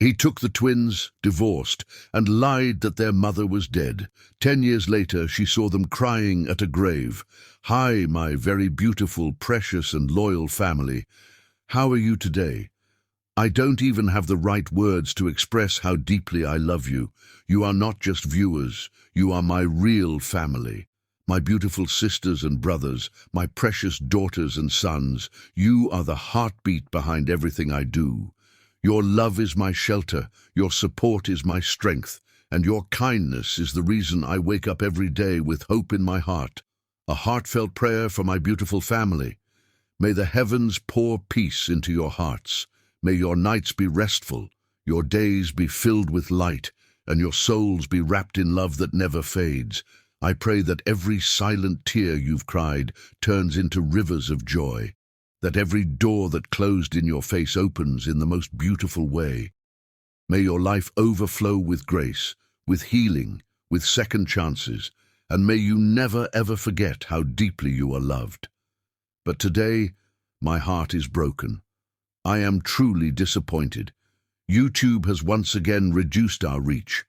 He took the twins, divorced, and lied that their mother was dead. 10 years later, she saw them crying at a grave. "Hi, my very beautiful, precious, and loyal family. How are you today? I don't even have the right words to express how deeply I love you. You are not just viewers. You are my real family. My beautiful sisters and brothers, my precious daughters and sons. You are the heartbeat behind everything I do. Your love is my shelter, your support is my strength, and your kindness is the reason I wake up every day with hope in my heart. A heartfelt prayer for my beautiful family. May the heavens pour peace into your hearts. May your nights be restful, your days be filled with light, and your souls be wrapped in love that never fades. I pray that every silent tear you've cried turns into rivers of joy, that every door that closed in your face opens in the most beautiful way. May your life overflow with grace, with healing, with second chances, and may you never ever forget how deeply you are loved. But today, my heart is broken. I am truly disappointed. YouTube has once again reduced our reach.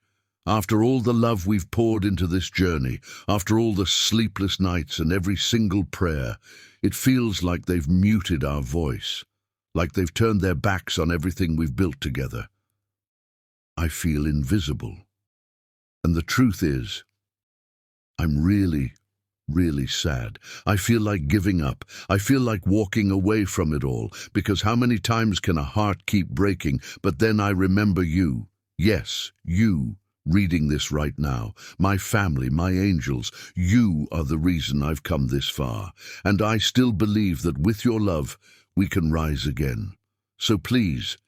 After all the love we've poured into this journey, after all the sleepless nights and every single prayer, it feels like they've muted our voice, like they've turned their backs on everything we've built together. I feel invisible. And the truth is, I'm really sad. I feel like giving up. I feel like walking away from it all, because how many times can a heart keep breaking? But then I remember you. Yes, you. Reading this right now, my family, my angels, you are the reason I've come this far, and I still believe that with your love, we can rise again. So please,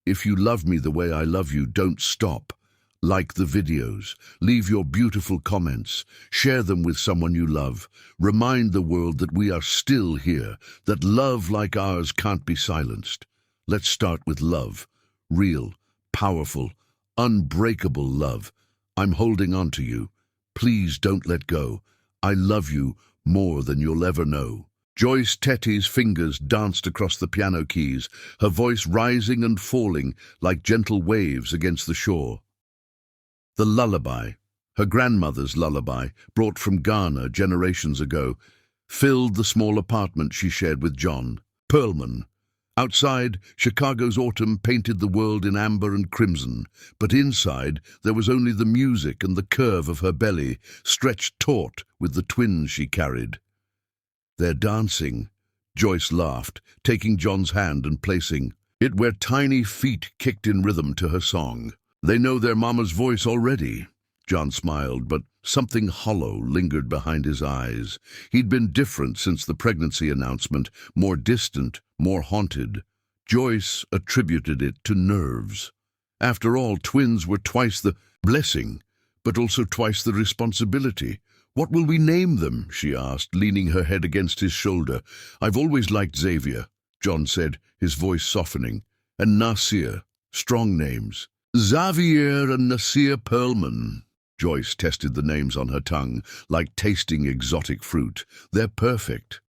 if you love me the way I love you, don't stop. Like the videos, leave your beautiful comments, share them with someone you love. Remind the world that we are still here, that love like ours can't be silenced. Let's start with love, real, powerful, unbreakable love. I'm holding on to you. Please don't let go. I love you more than you'll ever know. Joyce Tetty's fingers danced across the piano keys, her voice rising and falling like gentle waves against the shore. The lullaby, her grandmother's lullaby, brought from Ghana generations ago, filled the small apartment she shared with John Perlman. Outside, Chicago's autumn painted the world in amber and crimson, but inside there was only the music and the curve of her belly, stretched taut with the twins she carried. "They're dancing," Joyce laughed, taking John's hand and placing it where tiny feet kicked in rhythm to her song. "They know their mama's voice already." John smiled, but something hollow lingered behind his eyes. He'd been different since the pregnancy announcement, more distant, more haunted. Joyce attributed it to nerves. After all, twins were twice the blessing, but also twice the responsibility. "What will we name them?" she asked, leaning her head against his shoulder. "I've always liked Xavier," John said, his voice softening, "and Nasir. Strong names." "Xavier and Nasir Perlman." Joyce tested the names on her tongue, like tasting exotic fruit. "They're perfect."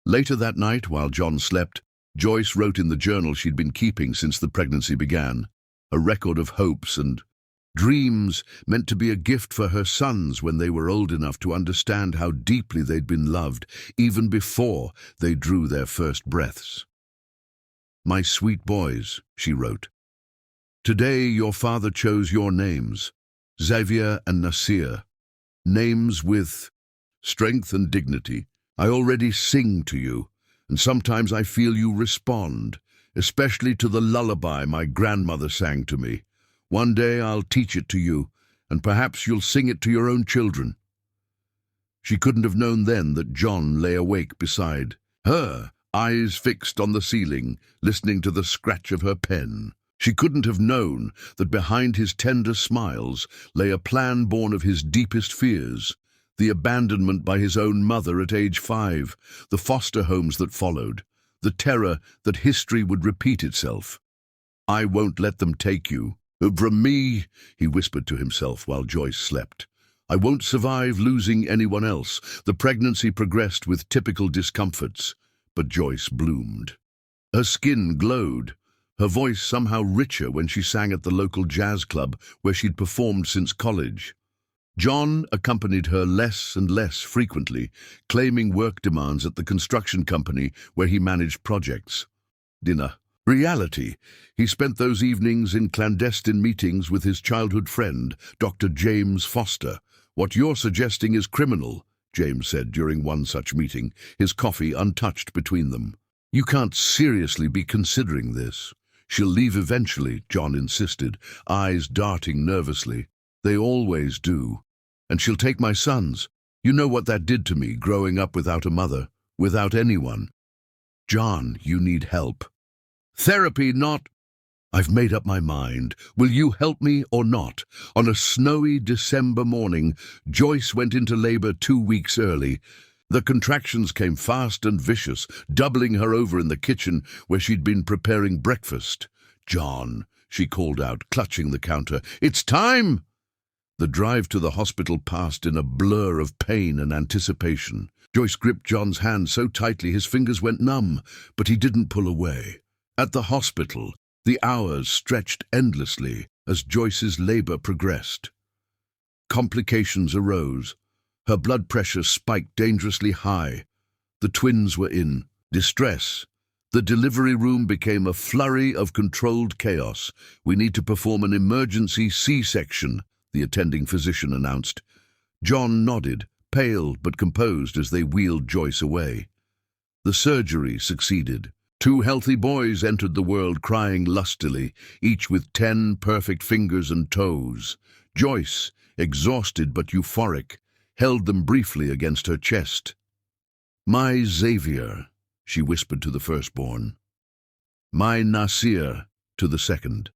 Later that night, while John slept, Joyce wrote in the journal she'd been keeping since the pregnancy began, a record of hopes and dreams meant to be a gift for her sons when they were old enough to understand how deeply they'd been loved, even before they drew their first breaths. "My sweet boys," she wrote, "today your father chose your names, Xavier and Nasir, names with strength and dignity. I already sing to you, and sometimes I feel you respond, especially to the lullaby my grandmother sang to me. One day I'll teach it to you, and perhaps you'll sing it to your own children." She couldn't have known then that John lay awake beside her, eyes fixed on the ceiling, listening to the scratch of her pen. She couldn't have known that behind his tender smiles lay a plan born of his deepest fears, the abandonment by his own mother at age 5, the foster homes that followed, the terror that history would repeat itself. "I won't let them take you. From me," he whispered to himself while Joyce slept. "I won't survive losing anyone else." The pregnancy progressed with typical discomforts, but Joyce bloomed. Her skin glowed, her voice somehow richer when she sang at the local jazz club where she'd performed since college. John accompanied her less and less frequently, claiming work demands at the construction company where he managed projects. In reality, he spent those evenings in clandestine meetings with his childhood friend, Dr. James Foster. "What you're suggesting is criminal," James said during one such meeting, his coffee untouched between them. "You can't seriously be considering this." "She'll leave eventually," John insisted, eyes darting nervously. "They always do. And she'll take my sons. You know what that did to me, growing up without a mother, without anyone." "John, you need help." "Therapy, not—" "I've made up my mind. Will you help me or not?" On a snowy December morning, Joyce went into labor 2 weeks early. The contractions came fast and vicious, doubling her over in the kitchen where she'd been preparing breakfast. "John," she called out, clutching the counter, "it's time!" The drive to the hospital passed in a blur of pain and anticipation. Joyce gripped John's hand so tightly his fingers went numb, but he didn't pull away. At the hospital, the hours stretched endlessly as Joyce's labor progressed. Complications arose. Her blood pressure spiked dangerously high. The twins were in distress. The delivery room became a flurry of controlled chaos. "We need to perform an emergency C-section," the attending physician announced. John nodded, pale but composed as they wheeled Joyce away. The surgery succeeded. 2 healthy boys entered the world crying lustily, each with 10 perfect fingers and toes. Joyce, exhausted but euphoric, held them briefly against her chest. "My Xavier," she whispered to the firstborn. "My Nasir," to the second.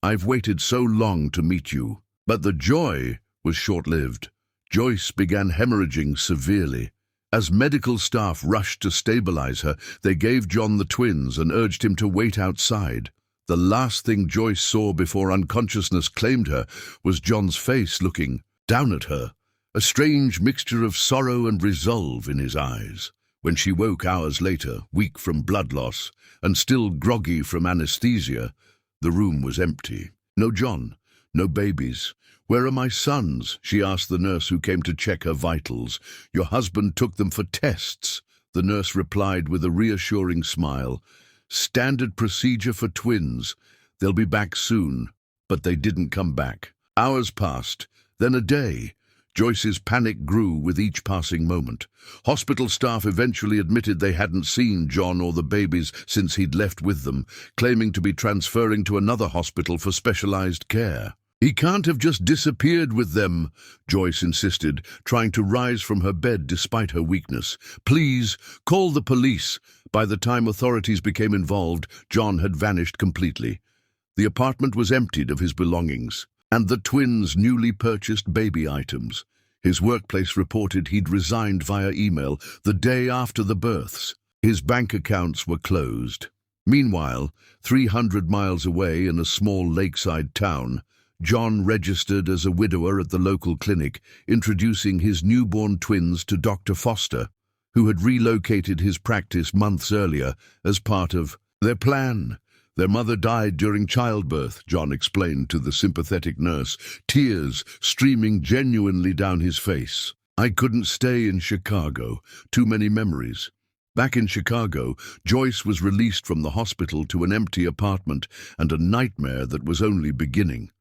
"I've waited so long to meet you." But the joy was short-lived. Joyce began hemorrhaging severely. As medical staff rushed to stabilize her, they gave John the twins and urged him to wait outside. The last thing Joyce saw before unconsciousness claimed her was John's face looking down at her, a strange mixture of sorrow and resolve in his eyes. When she woke hours later, weak from blood loss and still groggy from anesthesia, the room was empty. No John. No babies. "Where are my sons?" she asked the nurse who came to check her vitals. "Your husband took them for tests," the nurse replied with a reassuring smile. "Standard procedure for twins. They'll be back soon." But they didn't come back. Hours passed, then a day. Joyce's panic grew with each passing moment. Hospital staff eventually admitted they hadn't seen John or the babies since he'd left with them, claiming to be transferring to another hospital for specialized care. "He can't have just disappeared with them," Joyce insisted, trying to rise from her bed despite her weakness. "Please, call the police." By the time authorities became involved, John had vanished completely. The apartment was emptied of his belongings, and the twins' newly purchased baby items. His workplace reported he'd resigned via email the day after the births. His bank accounts were closed. Meanwhile, 300 miles away in a small lakeside town, John registered as a widower at the local clinic, introducing his newborn twins to Dr. Foster, who had relocated his practice months earlier as part of their plan. "Their mother died during childbirth," John explained to the sympathetic nurse, tears streaming genuinely down his face. "I couldn't stay in Chicago. Too many memories." Back in Chicago, Joyce was released from the hospital to an empty apartment and a nightmare that was only beginning.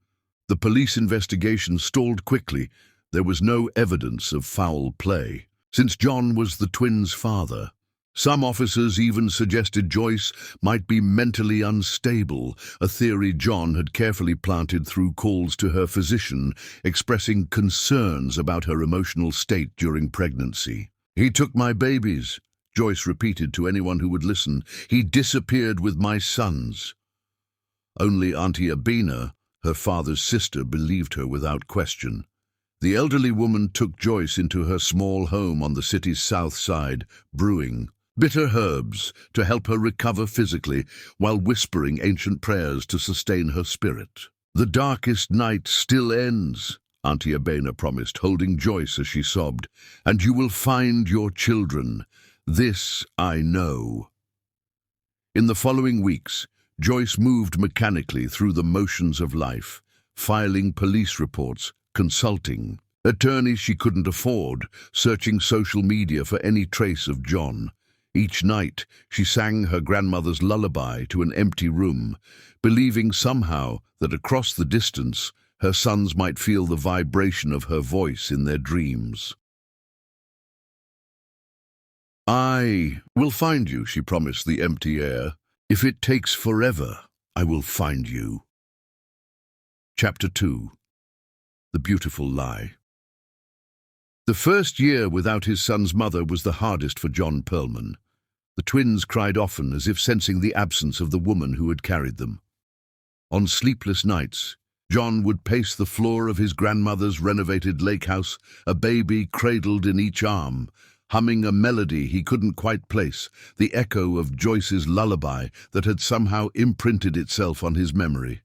The police investigation stalled quickly. There was no evidence of foul play. Since John was the twins' father, some officers even suggested Joyce might be mentally unstable, a theory John had carefully planted through calls to her physician, expressing concerns about her emotional state during pregnancy. "He took my babies," Joyce repeated to anyone who would listen. "He disappeared with my sons." Only Auntie Abina, her father's sister, believed her without question. The elderly woman took Joyce into her small home on the city's south side, brewing bitter herbs to help her recover physically while whispering ancient prayers to sustain her spirit. "The darkest night still ends," Auntie Abena promised, holding Joyce as she sobbed, "and you will find your children. This I know." In the following weeks, Joyce moved mechanically through the motions of life, filing police reports, consulting attorneys she couldn't afford, searching social media for any trace of John. Each night, she sang her grandmother's lullaby to an empty room, believing somehow that across the distance, her sons might feel the vibration of her voice in their dreams. "I will find you," she promised the empty air. "If it takes forever, I will find you." Chapter 2. The Beautiful Lie. The first year without his son's mother was the hardest for John Perlman. The twins cried often, as if sensing the absence of the woman who had carried them. On sleepless nights, John would pace the floor of his grandmother's renovated lake house, a baby cradled in each arm, humming a melody he couldn't quite place, the echo of Joyce's lullaby that had somehow imprinted itself on his memory.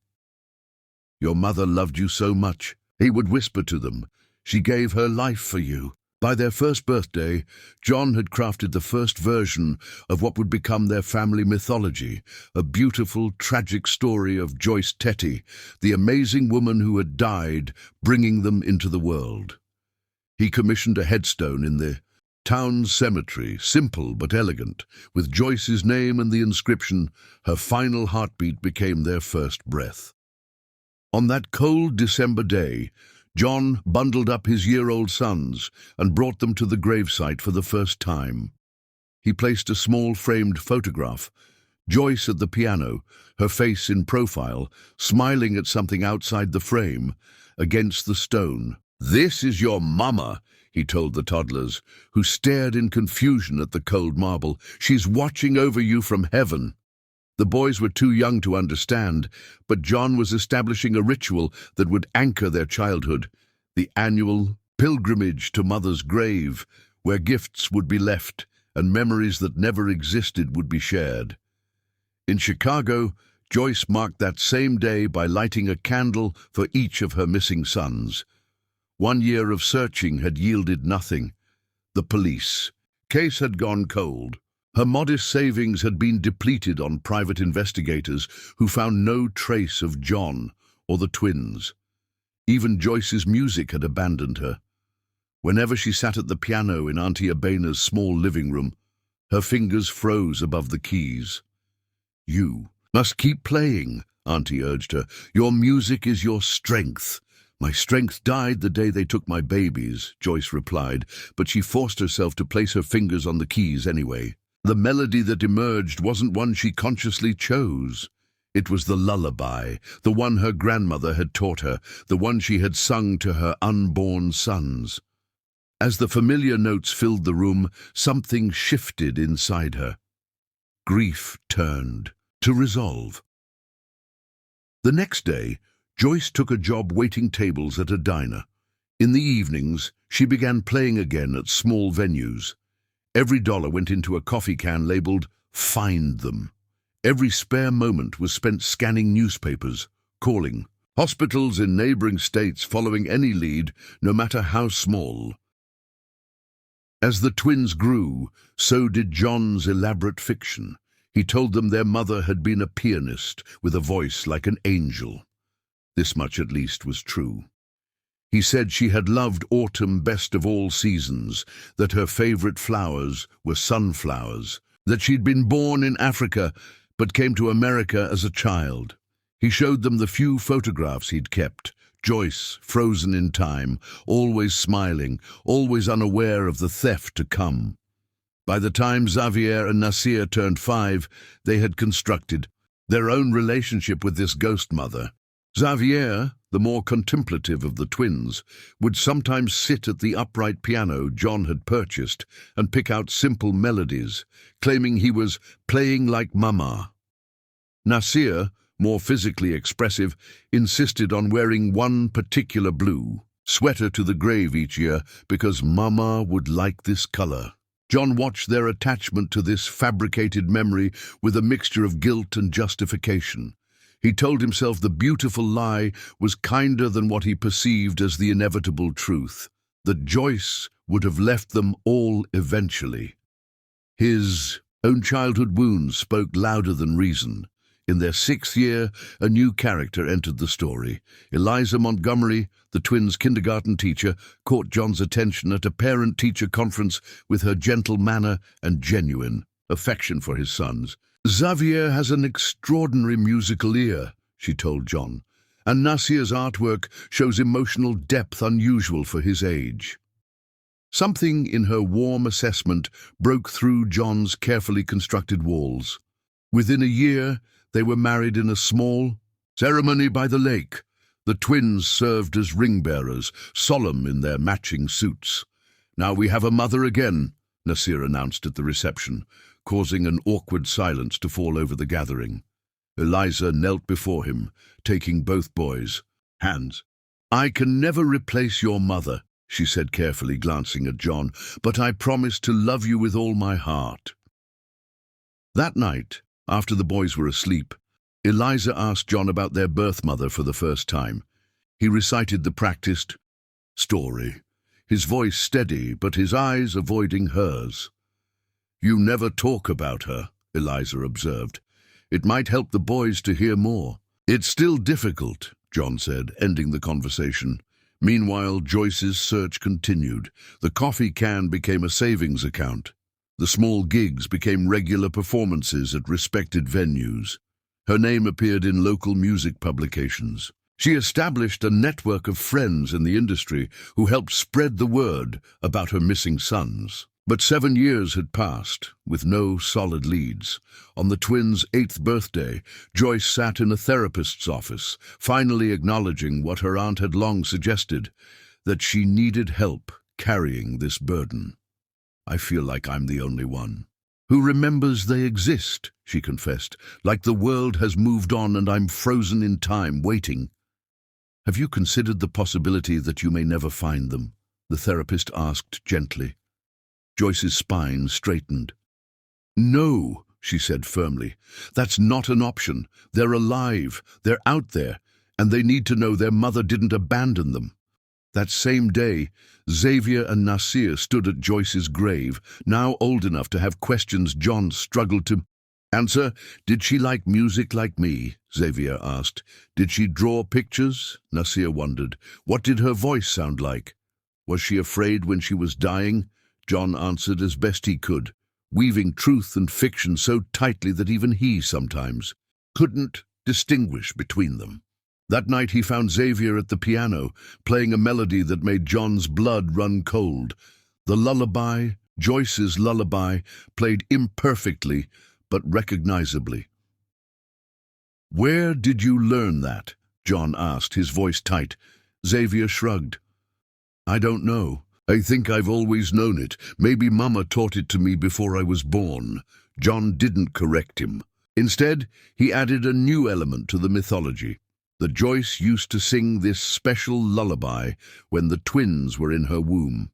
"Your mother loved you so much," he would whisper to them. "She gave her life for you." By their first birthday, John had crafted the first version of what would become their family mythology, a beautiful, tragic story of Joyce Tetty, the amazing woman who had died, bringing them into the world. He commissioned a headstone in the town cemetery, simple but elegant, with Joyce's name and the inscription, "Her final heartbeat became their first breath." On that cold December day, John bundled up his year-old sons and brought them to the gravesite for the first time. He placed a small framed photograph, Joyce at the piano, her face in profile, smiling at something outside the frame, against the stone. "This is your mama," he told the toddlers, who stared in confusion at the cold marble. "She's watching over you from heaven." The boys were too young to understand, but John was establishing a ritual that would anchor their childhood, the annual pilgrimage to Mother's grave, where gifts would be left and memories that never existed would be shared. In Chicago, Joyce marked that same day by lighting a candle for each of her missing sons. 1 year of searching had yielded nothing. The police case had gone cold. Her modest savings had been depleted on private investigators who found no trace of John or the twins. Even Joyce's music had abandoned her. Whenever she sat at the piano in Auntie Abena's small living room, her fingers froze above the keys. "You must keep playing," Auntie urged her. "Your music is your strength." "My strength died the day they took my babies," Joyce replied, but she forced herself to place her fingers on the keys anyway. The melody that emerged wasn't one she consciously chose. It was the lullaby, the one her grandmother had taught her, the one she had sung to her unborn sons. As the familiar notes filled the room, something shifted inside her. Grief turned to resolve. The next day, Joyce took a job waiting tables at a diner. In the evenings, she began playing again at small venues. Every dollar went into a coffee can labeled, "Find Them." Every spare moment was spent scanning newspapers, calling hospitals in neighboring states, following any lead, no matter how small. As the twins grew, so did John's elaborate fiction. He told them their mother had been a pianist with a voice like an angel. This much at least was true. He said she had loved autumn best of all seasons, that her favorite flowers were sunflowers, that she'd been born in Africa but came to America as a child. He showed them the few photographs he'd kept, Joyce, frozen in time, always smiling, always unaware of the theft to come. By the time Xavier and Nasir turned 5, they had constructed their own relationship with this ghost mother. Xavier, the more contemplative of the twins, would sometimes sit at the upright piano John had purchased and pick out simple melodies, claiming he was playing like Mama. Nasir, more physically expressive, insisted on wearing one particular blue sweater to the grave each year because Mama would like this color. John watched their attachment to this fabricated memory with a mixture of guilt and justification. He told himself the beautiful lie was kinder than what he perceived as the inevitable truth, that Joyce would have left them all eventually. His own childhood wounds spoke louder than reason. In their 6th year, a new character entered the story. Eliza Montgomery, the twins' kindergarten teacher, caught John's attention at a parent-teacher conference with her gentle manner and genuine affection for his sons. "Xavier has an extraordinary musical ear," she told John, "and Nasir's artwork shows emotional depth unusual for his age." Something in her warm assessment broke through John's carefully constructed walls. Within a year, they were married in a small ceremony by the lake. The twins served as ring-bearers, solemn in their matching suits. "Now we have a mother again," Nasir announced at the reception, causing an awkward silence to fall over the gathering. Eliza knelt before him, taking both boys' hands. "I can never replace your mother," she said carefully, glancing at John, "but I promise to love you with all my heart." That night, after the boys were asleep, Eliza asked John about their birth mother for the first time. He recited the practiced story, his voice steady but his eyes avoiding hers. "You never talk about her," Eliza observed. "It might help the boys to hear more." "It's still difficult," John said, ending the conversation. Meanwhile, Joyce's search continued. The coffee can became a savings account. The small gigs became regular performances at respected venues. Her name appeared in local music publications. She established a network of friends in the industry who helped spread the word about her missing sons. But 7 years had passed, with no solid leads. On the twins' 8th birthday, Joyce sat in a therapist's office, finally acknowledging what her aunt had long suggested, that she needed help carrying this burden. "I feel like I'm the only one who remembers they exist," she confessed, "like the world has moved on and I'm frozen in time, waiting." "Have you considered the possibility that you may never find them?" the therapist asked gently. Joyce's spine straightened. "No," she said firmly. "That's not an option. They're alive, they're out there, and they need to know their mother didn't abandon them." That same day, Xavier and Nasir stood at Joyce's grave, now old enough to have questions John struggled to answer. "Did she like music like me?" Xavier asked. "Did she draw pictures?" Nasir wondered. "What did her voice sound like? Was she afraid when she was dying?" John answered as best he could, weaving truth and fiction so tightly that even he sometimes couldn't distinguish between them. That night he found Xavier at the piano, playing a melody that made John's blood run cold. The lullaby, Joyce's lullaby, played imperfectly but recognizably. "Where did you learn that?" John asked, his voice tight. Xavier shrugged. "I don't know. I think I've always known it. Maybe Mama taught it to me before I was born." John didn't correct him. Instead, he added a new element to the mythology. That Joyce used to sing this special lullaby when the twins were in her womb.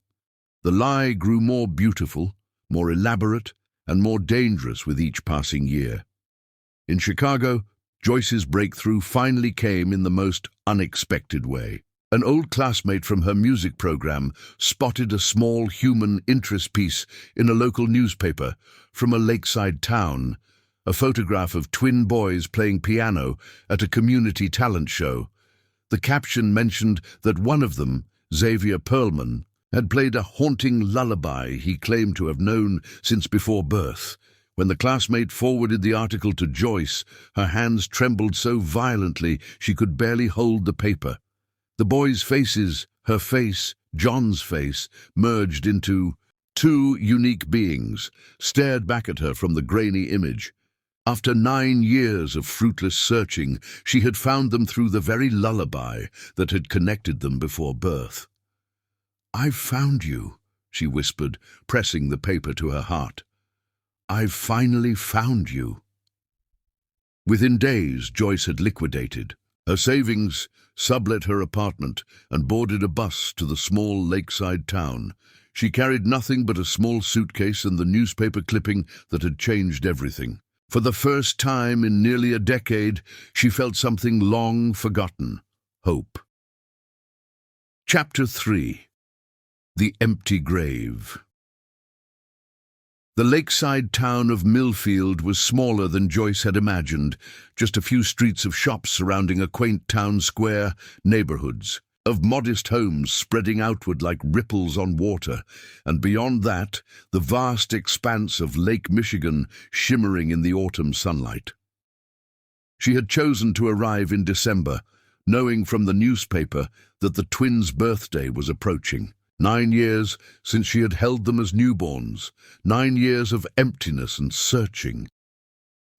The lie grew more beautiful, more elaborate, and more dangerous with each passing year. In Chicago, Joyce's breakthrough finally came in the most unexpected way. An old classmate from her music program spotted a small human interest piece in a local newspaper from a lakeside town, a photograph of twin boys playing piano at a community talent show. The caption mentioned that one of them, Xavier Perlman, had played a haunting lullaby he claimed to have known since before birth. When the classmate forwarded the article to Joyce, her hands trembled so violently she could barely hold the paper. The boys' faces, her face, John's face, merged into two unique beings, stared back at her from the grainy image. After 9 years of fruitless searching, she had found them through the very lullaby that had connected them before birth. "I've found you," she whispered, pressing the paper to her heart. "I've finally found you." Within days, Joyce had liquidated her savings, sublet her apartment, and boarded a bus to the small lakeside town. She carried nothing but a small suitcase and the newspaper clipping that had changed everything. For the first time in nearly a decade, she felt something long forgotten: hope. Chapter 3. The Empty Grave. The lakeside town of Millfield was smaller than Joyce had imagined, just a few streets of shops surrounding a quaint town square, neighborhoods of modest homes spreading outward like ripples on water, and beyond that, the vast expanse of Lake Michigan shimmering in the autumn sunlight. She had chosen to arrive in December, knowing from the newspaper that the twins' birthday was approaching. 9 years since she had held them as newborns, 9 years of emptiness and searching.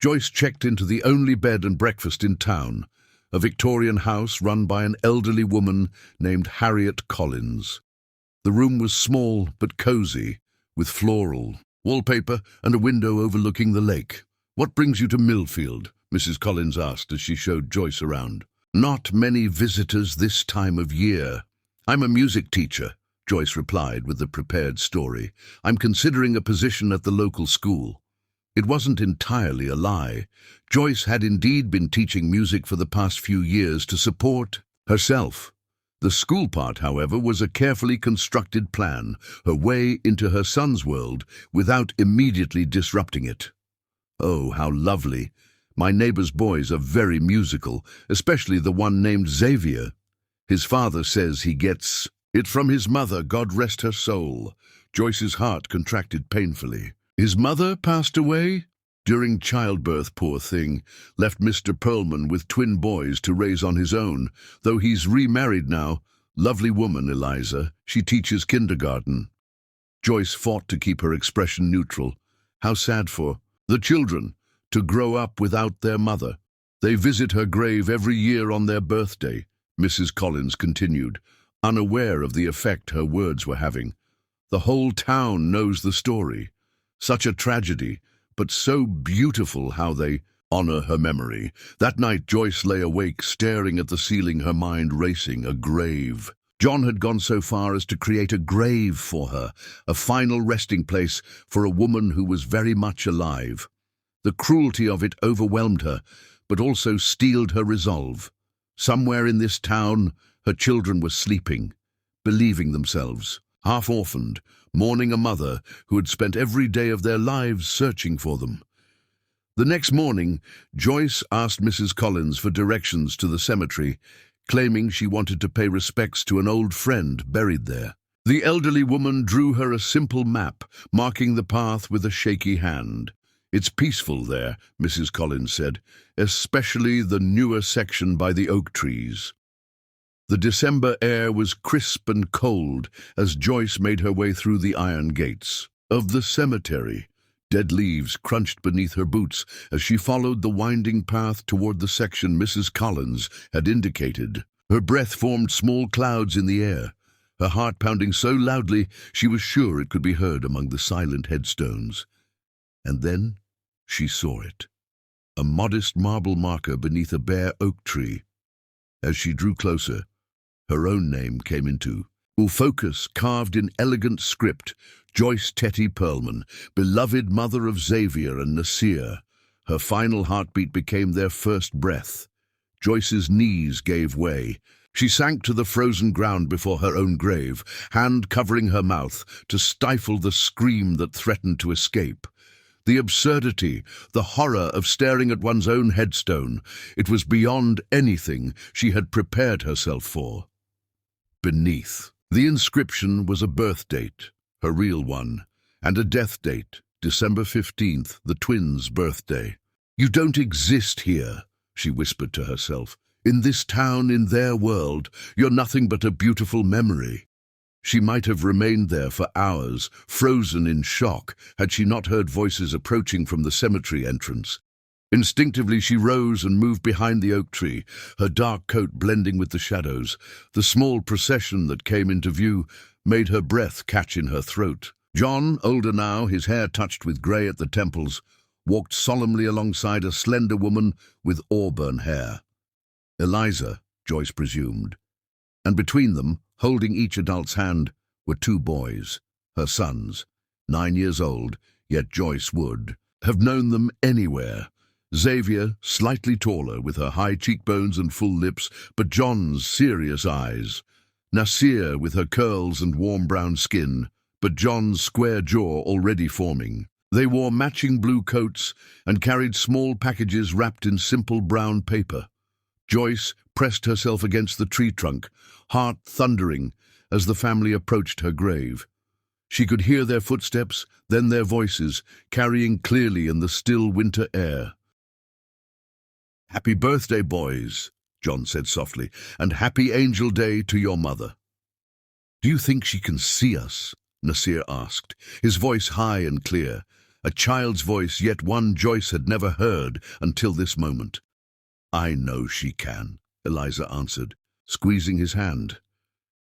Joyce checked into the only bed and breakfast in town, a Victorian house run by an elderly woman named Harriet Collins. The room was small but cozy, with floral wallpaper and a window overlooking the lake. "What brings you to Millfield?" Mrs. Collins asked as she showed Joyce around. "Not many visitors this time of year. I'm a music teacher," Joyce replied with a prepared story. "I'm considering a position at the local school." It wasn't entirely a lie. Joyce had indeed been teaching music for the past few years to support herself. The school part, however, was a carefully constructed plan, her way into her son's world without immediately disrupting it. "Oh, how lovely. My neighbor's boys are very musical, especially the one named Xavier. His father says he gets it from his mother, God rest her soul." Joyce's heart contracted painfully. "His mother passed away?" "During childbirth, poor thing. Left Mr. Perlman with twin boys to raise on his own, though he's remarried now. Lovely woman, Eliza. She teaches kindergarten." Joyce fought to keep her expression neutral. "How sad for the children to grow up without their mother. They visit her grave every year on their birthday," Mrs. Collins continued, unaware of the effect her words were having. "The whole town knows the story. Such a tragedy, but so beautiful how they honor her memory." That night Joyce lay awake, staring at the ceiling, her mind racing. A grave. John had gone so far as to create a grave for her, a final resting place for a woman who was very much alive. The cruelty of it overwhelmed her, but also steeled her resolve. Somewhere in this town, her children were sleeping, believing themselves, half-orphaned, mourning a mother who had spent every day of their lives searching for them. The next morning, Joyce asked Mrs. Collins for directions to the cemetery, claiming she wanted to pay respects to an old friend buried there. The elderly woman drew her a simple map, marking the path with a shaky hand. "It's peaceful there," Mrs. Collins said, "especially the newer section by the oak trees." The December air was crisp and cold as Joyce made her way through the iron gates of the cemetery. Dead leaves crunched beneath her boots as she followed the winding path toward the section Mrs. Collins had indicated. Her breath formed small clouds in the air, her heart pounding so loudly she was sure it could be heard among the silent headstones. And then she saw it, a modest marble marker beneath a bare oak tree. As she drew closer, her own name came into focus, carved in elegant script: Joyce Tetty Perlman, beloved mother of Xavier and Nasir. Her final heartbeat became their first breath. Joyce's knees gave way. She sank to the frozen ground before her own grave, hand covering her mouth to stifle the scream that threatened to escape. The absurdity, the horror of staring at one's own headstone, it was beyond anything she had prepared herself for. Beneath, the inscription was a birth date, her real one, and a death date, December 15th, the twins' birthday. "You don't exist here," she whispered to herself. "In this town, in their world, you're nothing but a beautiful memory." She might have remained there for hours, frozen in shock, had she not heard voices approaching from the cemetery entrance. Instinctively she rose and moved behind the oak tree, her dark coat blending with the shadows. The small procession that came into view made her breath catch in her throat. John, older now, his hair touched with grey at the temples, walked solemnly alongside a slender woman with auburn hair. Eliza, Joyce presumed. And between them, holding each adult's hand, were 2 boys, her sons, 9 years old, yet Joyce would have known them anywhere. Xavier, slightly taller, with her high cheekbones and full lips, but John's serious eyes. Nasir, with her curls and warm brown skin, but John's square jaw already forming. They wore matching blue coats and carried small packages wrapped in simple brown paper. Joyce pressed herself against the tree trunk, heart thundering as the family approached her grave. She could hear their footsteps, then their voices, carrying clearly in the still winter air. "Happy birthday, boys," John said softly, "and happy Angel Day to your mother." "Do you think she can see us?" Nasir asked, his voice high and clear, a child's voice, yet one Joyce had never heard until this moment. "I know she can," Eliza answered, squeezing his hand.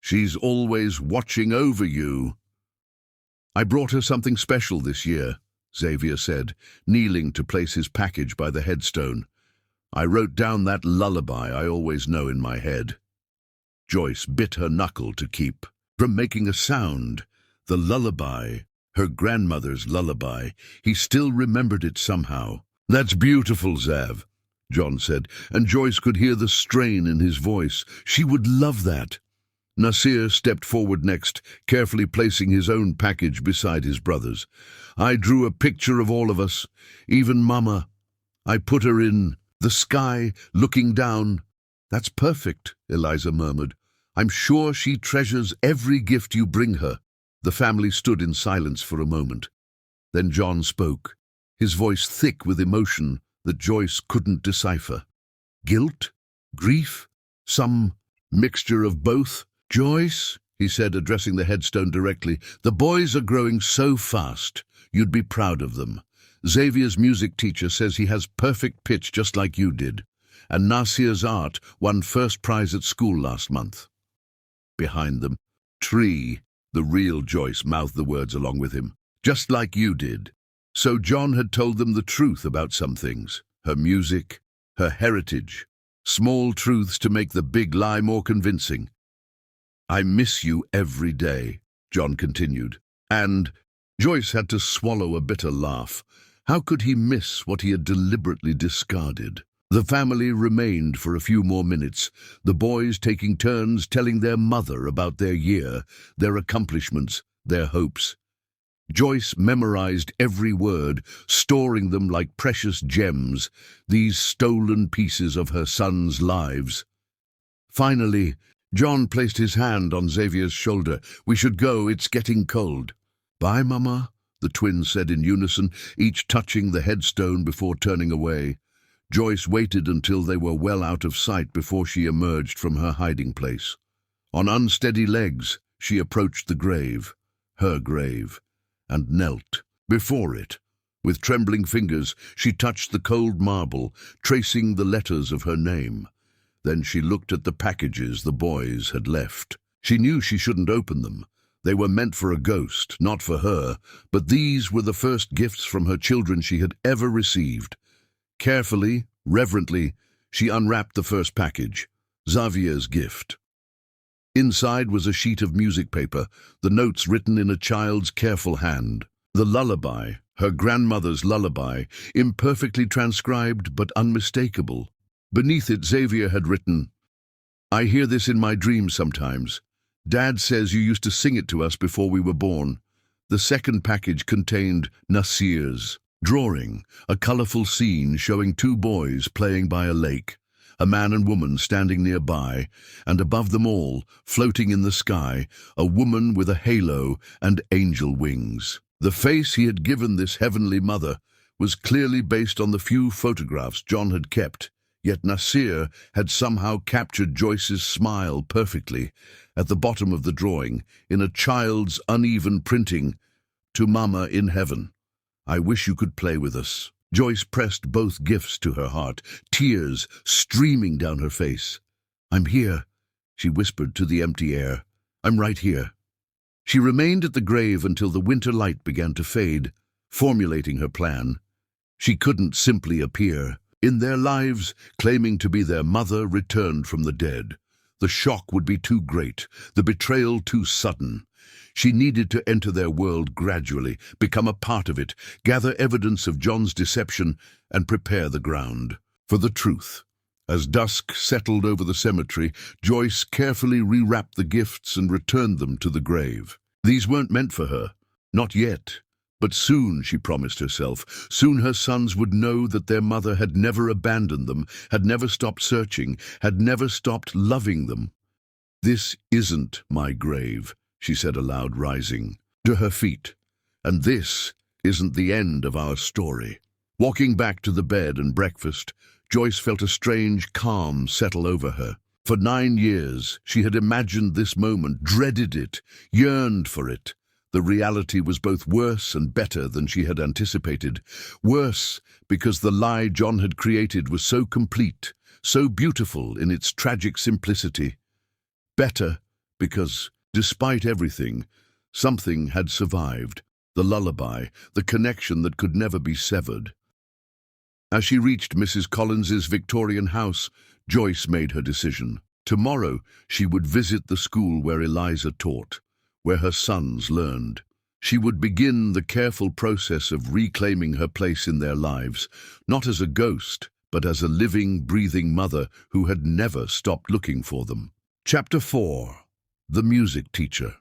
"She's always watching over you." "I brought her something special this year," Xavier said, kneeling to place his package by the headstone. "I wrote down that lullaby I always know in my head." Joyce bit her knuckle to keep from making a sound. The lullaby, her grandmother's lullaby. He still remembered it somehow. "That's beautiful, Zav," John said, and Joyce could hear the strain in his voice. She would love that. Nasir stepped forward next, carefully placing his own package beside his brother's. "I drew a picture of all of us, even Mama. I put her in the sky, looking down." "That's perfect," Eliza murmured. "I'm sure she treasures every gift you bring her." The family stood in silence for a moment. Then John spoke, his voice thick with emotion that Joyce couldn't decipher. "Guilt? Grief? Some mixture of both?" "Joyce," he said, addressing the headstone directly, "the boys are growing so fast. You'd be proud of them. Xavier's music teacher says he has perfect pitch just like you did. And Nasir's art won first prize at school last month." Behind them, "Tree," the real Joyce mouthed the words along with him. "Just like you did." So John had told them the truth about some things. Her music, her heritage. Small truths to make the big lie more convincing. "I miss you every day," John continued. And Joyce had to swallow a bitter laugh. How could he miss what he had deliberately discarded? The family remained for a few more minutes, the boys taking turns telling their mother about their year, their accomplishments, their hopes. Joyce memorized every word, storing them like precious gems, these stolen pieces of her sons' lives. Finally, John placed his hand on Xavier's shoulder. "We should go, it's getting cold." "Bye, Mama," the twins said in unison, each touching the headstone before turning away. Joyce waited until they were well out of sight before she emerged from her hiding place. On unsteady legs, she approached the grave, her grave, and knelt before it. With trembling fingers, she touched the cold marble, tracing the letters of her name. Then she looked at the packages the boys had left. She knew she shouldn't open them. They were meant for a ghost, not for her, but these were the first gifts from her children she had ever received. Carefully, reverently, she unwrapped the first package, Xavier's gift. Inside was a sheet of music paper, the notes written in a child's careful hand. The lullaby, her grandmother's lullaby, imperfectly transcribed but unmistakable. Beneath it, Xavier had written, "I hear this in my dreams sometimes. Dad says you used to sing it to us before we were born." The second package contained Nasir's drawing, a colorful scene showing two boys playing by a lake, a man and woman standing nearby, and above them all, floating in the sky, a woman with a halo and angel wings. The face he had given this heavenly mother was clearly based on the few photographs John had kept. Yet Nasir had somehow captured Joyce's smile perfectly. At the bottom of the drawing, in a child's uneven printing, "To Mama in heaven. I wish you could play with us." Joyce pressed both gifts to her heart, tears streaming down her face. "I'm here," she whispered to the empty air. "I'm right here." She remained at the grave until the winter light began to fade, formulating her plan. She couldn't simply appear. In their lives, claiming to be their mother returned from the dead. The shock would be too great, the betrayal too sudden. She needed to enter their world gradually, become a part of it, gather evidence of John's deception, and prepare the ground for the truth. As dusk settled over the cemetery, Joyce carefully rewrapped the gifts and returned them to the grave. These weren't meant for her, not yet, But soon, she promised herself, soon her sons would know that their mother had never abandoned them, had never stopped searching, had never stopped loving them. "This isn't my grave," she said aloud, rising to her feet. "And this isn't the end of our story." Walking back to the bed and breakfast, Joyce felt a strange calm settle over her. For 9 years, she had imagined this moment, dreaded it, yearned for it. The reality was both worse and better than she had anticipated. Worse, because the lie John had created was so complete, so beautiful in its tragic simplicity. Better, because, despite everything, something had survived. The lullaby, the connection that could never be severed. As she reached Mrs. Collins's Victorian house, Joyce made her decision. Tomorrow she would visit the school where Eliza taught, where her sons learned. She would begin the careful process of reclaiming her place in their lives, not as a ghost, but as a living, breathing mother who had never stopped looking for them. Chapter 4. The Music Teacher.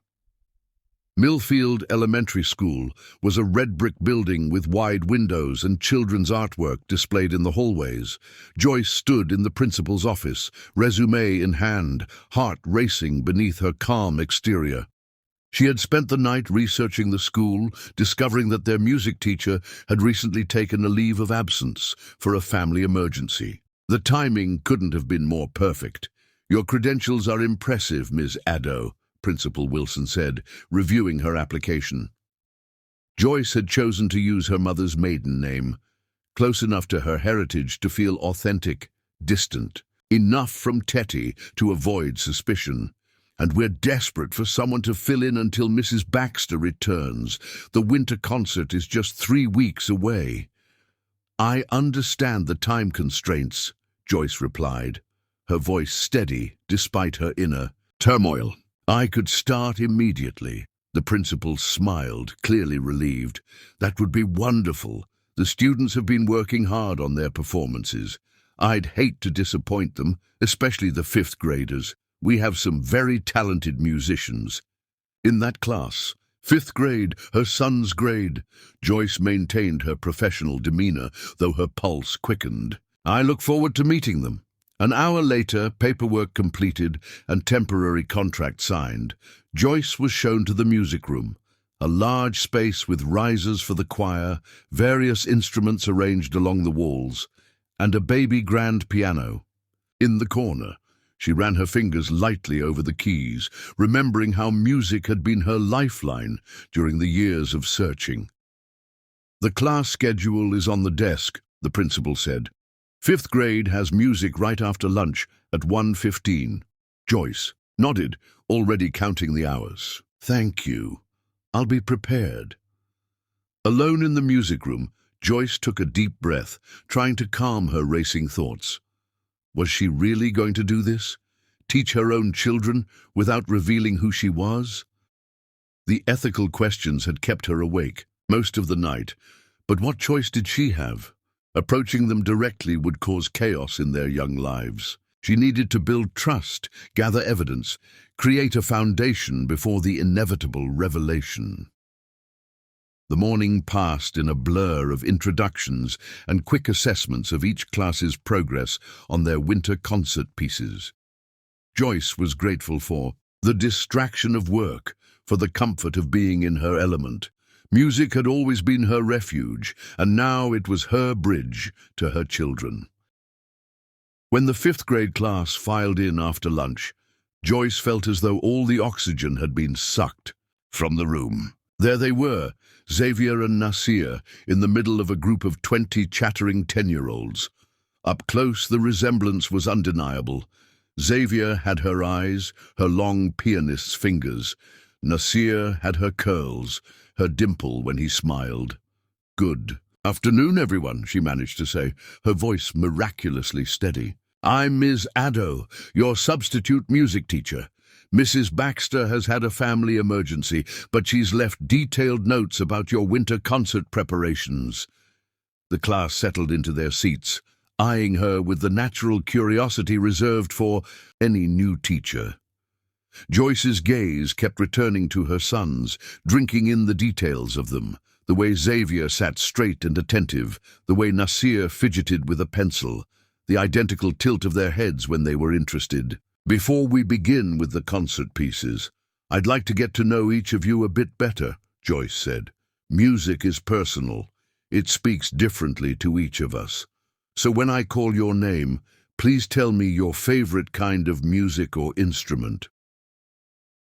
Millfield Elementary School was a red brick building with wide windows and children's artwork displayed in the hallways. Joyce stood in the principal's office, resume in hand, heart racing beneath her calm exterior. She had spent the night researching the school, discovering that their music teacher had recently taken a leave of absence for a family emergency. The timing couldn't have been more perfect. "Your credentials are impressive, Ms. Addo," Principal Wilson said, reviewing her application. Joyce had chosen to use her mother's maiden name, close enough to her heritage to feel authentic, distant, enough from Tetty to avoid suspicion. "And we're desperate for someone to fill in until Mrs. Baxter returns. The winter concert is just 3 weeks away." "I understand the time constraints," Joyce replied, her voice steady despite her inner turmoil. "I could start immediately." The principal smiled, clearly relieved. "That would be wonderful. The students have been working hard on their performances. I'd hate to disappoint them, especially the 5th graders. We have some very talented musicians." In that class, 5th grade, her son's grade, Joyce maintained her professional demeanor, though her pulse quickened. "I look forward to meeting them." An hour later, paperwork completed and temporary contract signed, Joyce was shown to the music room, a large space with risers for the choir, various instruments arranged along the walls, and a baby grand piano. In the corner, she ran her fingers lightly over the keys, remembering how music had been her lifeline during the years of searching. "The class schedule is on the desk," the principal said. "5th grade has music right after lunch at 1:15. Joyce nodded, already counting the hours. "Thank you. I'll be prepared." Alone in the music room, Joyce took a deep breath, trying to calm her racing thoughts. Was she really going to do this? Teach her own children without revealing who she was? The ethical questions had kept her awake most of the night, but what choice did she have? Approaching them directly would cause chaos in their young lives. She needed to build trust, gather evidence, create a foundation before the inevitable revelation. The morning passed in a blur of introductions and quick assessments of each class's progress on their winter concert pieces. Joyce was grateful for the distraction of work, for the comfort of being in her element. Music had always been her refuge, and now it was her bridge to her children. When the 5th grade class filed in after lunch, Joyce felt as though all the oxygen had been sucked from the room. There they were, Xavier and Nasir, in the middle of a group of 20 chattering 10-year-olds. Up close, the resemblance was undeniable. Xavier had her eyes, her long pianist's fingers. Nasir had her curls, her dimple when he smiled. "Good afternoon, everyone," she managed to say, her voice miraculously steady. "I'm Ms. Addo, your substitute music teacher. Mrs. Baxter has had a family emergency, but she's left detailed notes about your winter concert preparations." The class settled into their seats, eyeing her with the natural curiosity reserved for any new teacher. Joyce's gaze kept returning to her sons, drinking in the details of them. The way Xavier sat straight and attentive, the way Nasir fidgeted with a pencil, the identical tilt of their heads when they were interested. "Before we begin with the concert pieces, I'd like to get to know each of you a bit better," Joyce said. "Music is personal. It speaks differently to each of us. So when I call your name, please tell me your favorite kind of music or instrument."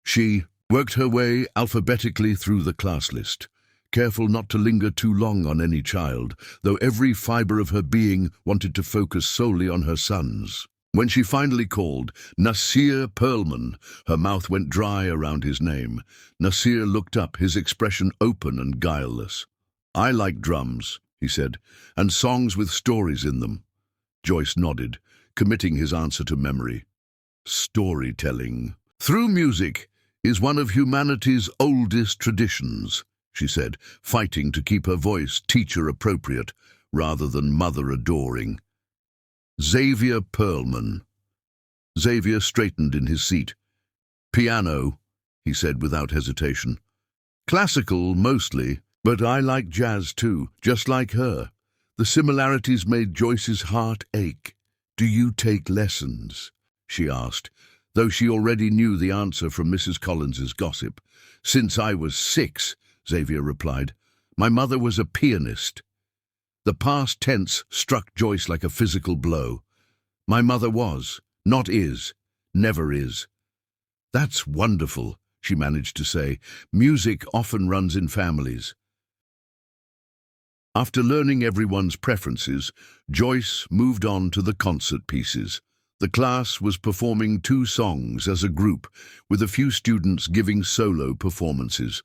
She worked her way alphabetically through the class list, careful not to linger too long on any child, though every fiber of her being wanted to focus solely on her sons. When she finally called Nasir Perlman, her mouth went dry around his name. Nasir looked up, his expression open and guileless. "I like drums," he said, "and songs with stories in them." Joyce nodded, committing his answer to memory. "Storytelling through music is one of humanity's oldest traditions," she said, fighting to keep her voice teacher-appropriate rather than mother-adoring. "Xavier Perlman." Xavier straightened in his seat. "Piano," he said without hesitation. "Classical, mostly, but I like jazz too, just like her." The similarities made Joyce's heart ache. "Do you take lessons?" she asked, though she already knew the answer from Mrs. Collins's gossip. "Since I was 6, Xavier replied. "My mother was a pianist." The past tense struck Joyce like a physical blow. "My mother was, not is, never is." "That's wonderful," she managed to say. "Music often runs in families." After learning everyone's preferences, Joyce moved on to the concert pieces. The class was performing 2 songs as a group, with a few students giving solo performances.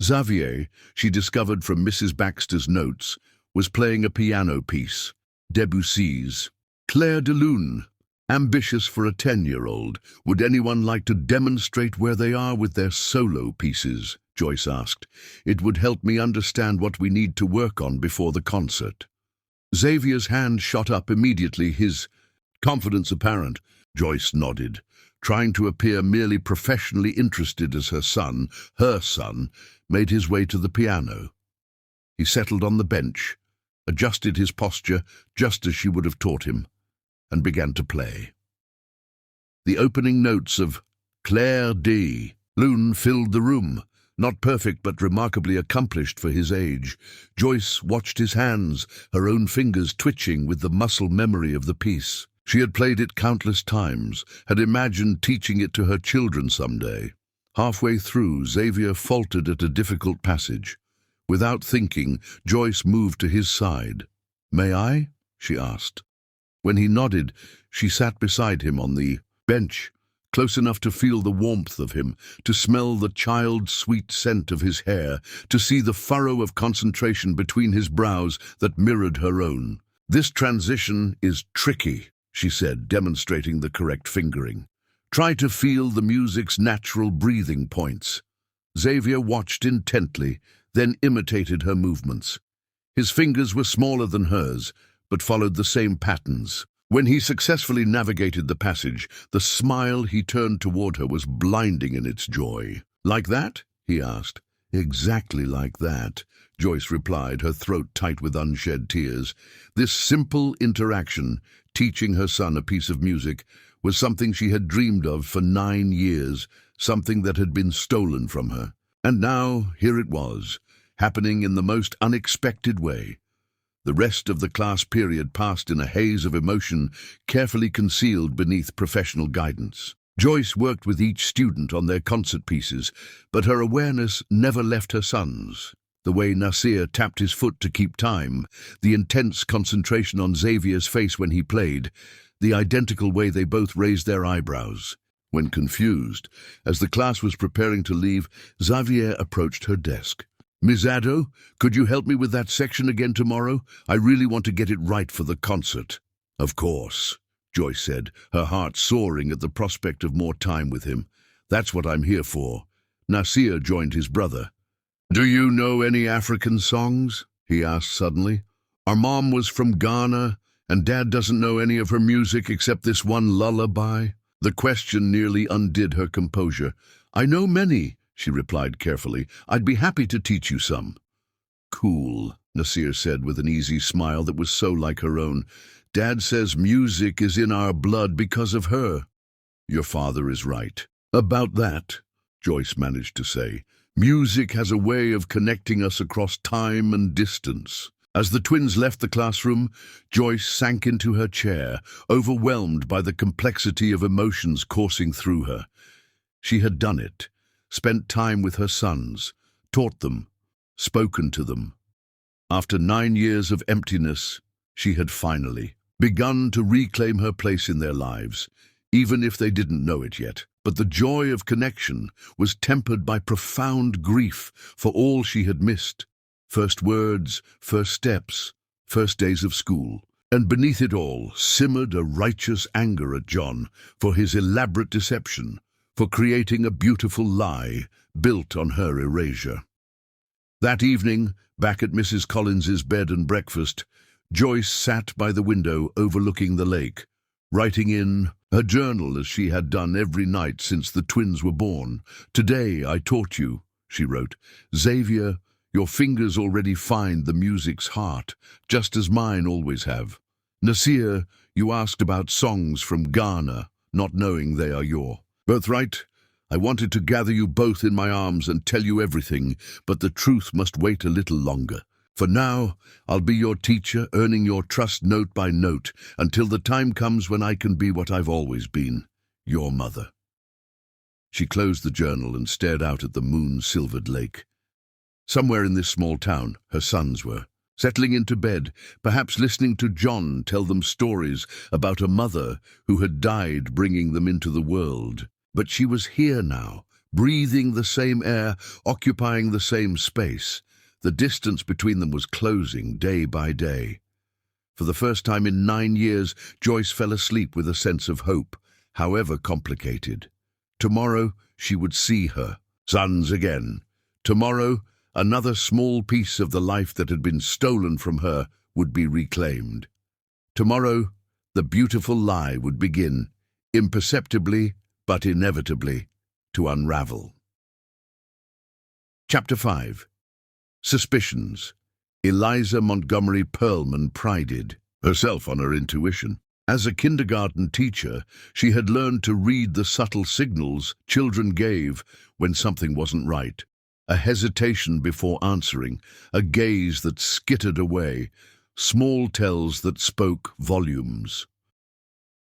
Xavier, she discovered from Mrs. Baxter's notes, was playing a piano piece, Debussy's Clair de Lune. Ambitious for a 10-year-old, would anyone like to demonstrate where they are with their solo pieces? Joyce asked. "It would help me understand what we need to work on before the concert." Xavier's hand shot up immediately, his confidence apparent. Joyce nodded, trying to appear merely professionally interested as her son, made his way to the piano. He settled on the bench, adjusted his posture just as she would have taught him, and began to play. The opening notes of Clair de Lune filled the room, not perfect but remarkably accomplished for his age. Joyce watched his hands, her own fingers twitching with the muscle memory of the piece. She had played it countless times, had imagined teaching it to her children someday. Halfway through, Xavier faltered at a difficult passage. Without thinking, Joyce moved to his side. "May I?" she asked. When he nodded, she sat beside him on the bench, close enough to feel the warmth of him, to smell the child-sweet scent of his hair, to see the furrow of concentration between his brows that mirrored her own. "This transition is tricky," she said, demonstrating the correct fingering. "Try to feel the music's natural breathing points." Xavier watched intently, then imitated her movements. His fingers were smaller than hers, but followed the same patterns. When he successfully navigated the passage, the smile he turned toward her was blinding in its joy. "Like that?" he asked. "Exactly like that," Joyce replied, her throat tight with unshed tears. This simple interaction, teaching her son a piece of music, was something she had dreamed of for 9 years, something that had been stolen from her. And now, here it was, happening in the most unexpected way. The rest of the class period passed in a haze of emotion, carefully concealed beneath professional guidance. Joyce worked with each student on their concert pieces, but her awareness never left her sons. The way Nasir tapped his foot to keep time, the intense concentration on Xavier's face when he played, the identical way they both raised their eyebrows. When confused, as the class was preparing to leave, Xavier approached her desk. "Miss Addo, could you help me with that section again tomorrow? I really want to get it right for the concert." "Of course," Joyce said, her heart soaring at the prospect of more time with him. "That's what I'm here for." Nasir joined his brother. "Do you know any African songs?" he asked suddenly. "Our mom was from Ghana, and Dad doesn't know any of her music except this one lullaby." The question nearly undid her composure. "I know many," she replied carefully. "I'd be happy to teach you some." Cool, Nasir said with an easy smile that was so like her own. Dad says music is in our blood because of her. Your father is right. About that, Joyce managed to say. Music has a way of connecting us across time and distance. As the twins left the classroom, Joyce sank into her chair, overwhelmed by the complexity of emotions coursing through her. She had done it, spent time with her sons, taught them, spoken to them. After 9 years of emptiness, she had finally begun to reclaim her place in their lives, even if they didn't know it yet. But the joy of connection was tempered by profound grief for all she had missed. First words, first steps, first days of school. And beneath it all simmered a righteous anger at John for his elaborate deception, for creating a beautiful lie built on her erasure. That evening, back at Mrs. Collins's bed and breakfast, Joyce sat by the window overlooking the lake, writing in her journal as she had done every night since the twins were born. Today I taught you, she wrote. Xavier, your fingers already find the music's heart, just as mine always have. Nasir, you asked about songs from Ghana, not knowing they are your birthright. I wanted to gather you both in my arms and tell you everything, but the truth must wait a little longer. For now, I'll be your teacher, earning your trust note by note, until the time comes when I can be what I've always been, your mother. She closed the journal and stared out at the moon-silvered lake. Somewhere in this small town, her sons were, settling into bed, perhaps listening to John tell them stories about a mother who had died bringing them into the world. But she was here now, breathing the same air, occupying the same space. The distance between them was closing day by day. For the first time in 9 years, Joyce fell asleep with a sense of hope, however complicated. Tomorrow she would see her sons again. Tomorrow, another small piece of the life that had been stolen from her would be reclaimed. Tomorrow, the beautiful lie would begin, imperceptibly but inevitably, to unravel. Chapter 5. Suspicions. Eliza Montgomery Pearlman prided herself on her intuition. As a kindergarten teacher, she had learned to read the subtle signals children gave when something wasn't right. A hesitation before answering, a gaze that skittered away, small tells that spoke volumes.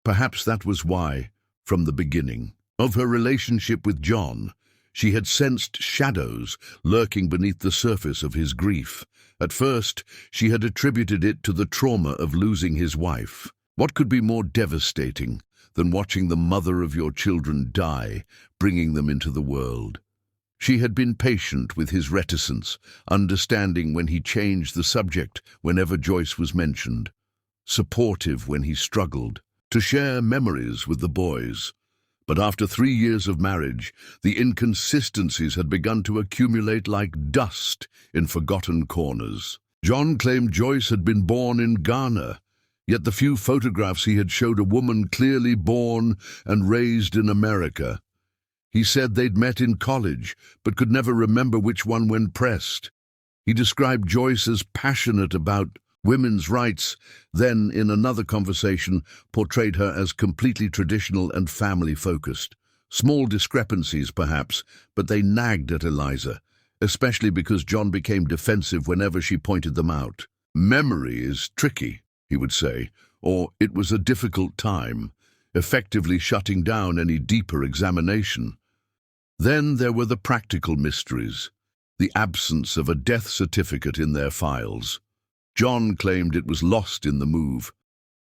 Perhaps that was why, from the beginning of her relationship with John, she had sensed shadows lurking beneath the surface of his grief. At first, she had attributed it to the trauma of losing his wife. What could be more devastating than watching the mother of your children die, bringing them into the world? She had been patient with his reticence, understanding when he changed the subject whenever Joyce was mentioned, supportive when he struggled, to share memories with the boys. But after 3 years of marriage, the inconsistencies had begun to accumulate like dust in forgotten corners. John claimed Joyce had been born in Ghana, yet the few photographs he had showed a woman clearly born and raised in America. He said they'd met in college, but could never remember which one when pressed. He described Joyce as passionate about women's rights, then, in another conversation, portrayed her as completely traditional and family-focused. Small discrepancies, perhaps, but they nagged at Eliza, especially because John became defensive whenever she pointed them out. Memory is tricky, he would say, or it was a difficult time, effectively shutting down any deeper examination. Then there were the practical mysteries, the absence of a death certificate in their files. John claimed it was lost in the move.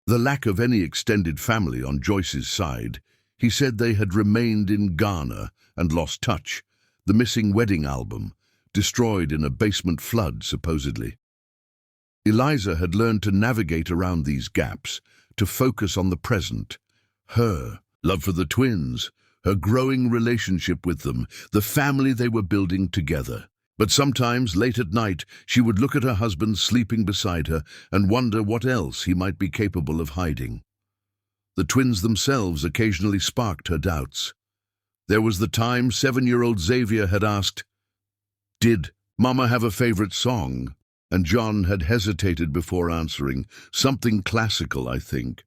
The lack of any extended family on Joyce's side. He said they had remained in Ghana and lost touch. The missing wedding album, destroyed in a basement flood, supposedly. Eliza had learned to navigate around these gaps, to focus on the present. Her love for the twins, her growing relationship with them, the family they were building together. But sometimes, late at night, she would look at her husband sleeping beside her and wonder what else he might be capable of hiding. The twins themselves occasionally sparked her doubts. There was the time 7-year-old Xavier had asked, "Did Mama have a favorite song?" and John had hesitated before answering. Something classical, I think.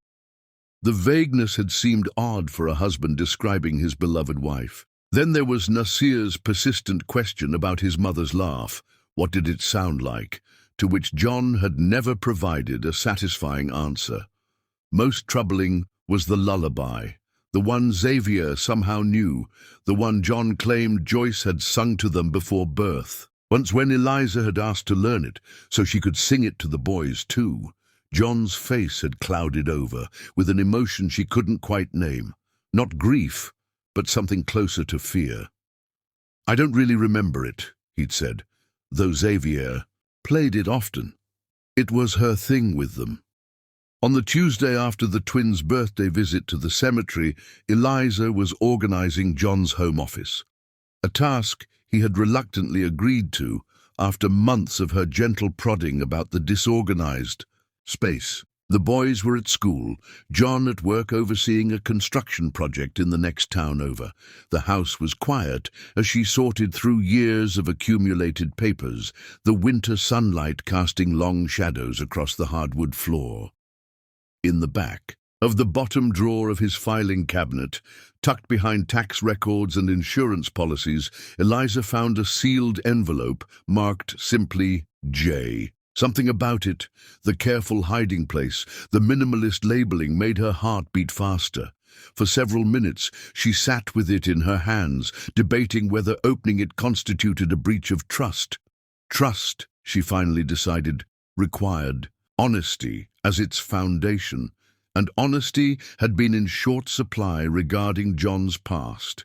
The vagueness had seemed odd for a husband describing his beloved wife. Then there was Nasir's persistent question about his mother's laugh. What did it sound like? To which John had never provided a satisfying answer. Most troubling was the lullaby, the one Xavier somehow knew, the one John claimed Joyce had sung to them before birth. Once when Eliza had asked to learn it, so she could sing it to the boys too, John's face had clouded over with an emotion she couldn't quite name. Not grief, but something closer to fear. "I don't really remember it," he'd said, though Xavier played it often. It was her thing with them. On the Tuesday after the twins' birthday visit to the cemetery, Eliza was organizing John's home office, a task he had reluctantly agreed to after months of her gentle prodding about the disorganized space. The boys were at school, John at work overseeing a construction project in the next town over. The house was quiet as she sorted through years of accumulated papers, the winter sunlight casting long shadows across the hardwood floor. In the back of the bottom drawer of his filing cabinet, tucked behind tax records and insurance policies, Eliza found a sealed envelope marked simply J. Something about it, the careful hiding place, the minimalist labeling, made her heart beat faster. For several minutes, she sat with it in her hands, debating whether opening it constituted a breach of trust. Trust, she finally decided, required honesty as its foundation, and honesty had been in short supply regarding John's past.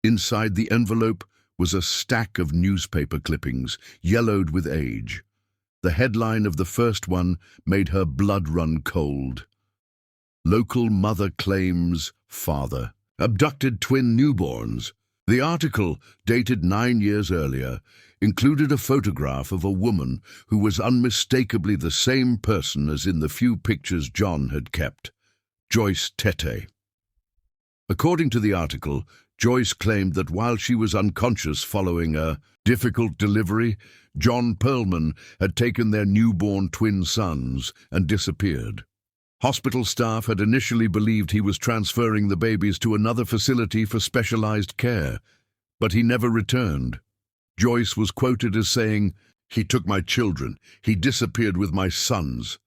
Inside the envelope was a stack of newspaper clippings, yellowed with age. The headline of the first one made her blood run cold. "Local mother claims father. Abducted twin newborns." The article, dated 9 years earlier, included a photograph of a woman who was unmistakably the same person as in the few pictures John had kept, Joyce Tete. According to the article, Joyce claimed that while she was unconscious following a difficult delivery, John Perlman had taken their newborn twin sons and disappeared. Hospital staff had initially believed he was transferring the babies to another facility for specialized care, but he never returned. Joyce was quoted as saying, "He took my children. He disappeared with my sons."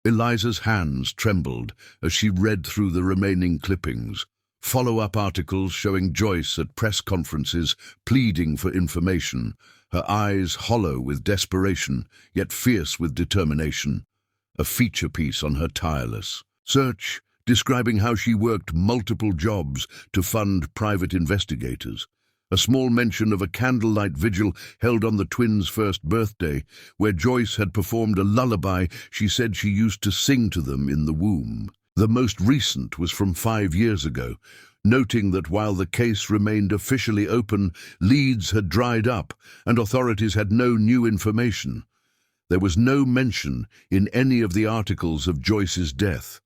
Eliza's hands trembled as she read through the remaining clippings. Follow-up articles showing Joyce at press conferences pleading for information, her eyes hollow with desperation, yet fierce with determination. A feature piece on her tireless search, describing how she worked multiple jobs to fund private investigators. A small mention of a candlelight vigil held on the twins' first birthday, where Joyce had performed a lullaby she said she used to sing to them in the womb. The most recent was from 5 years ago, noting that while the case remained officially open, leads had dried up and authorities had no new information. There was no mention in any of the articles of Joyce's death.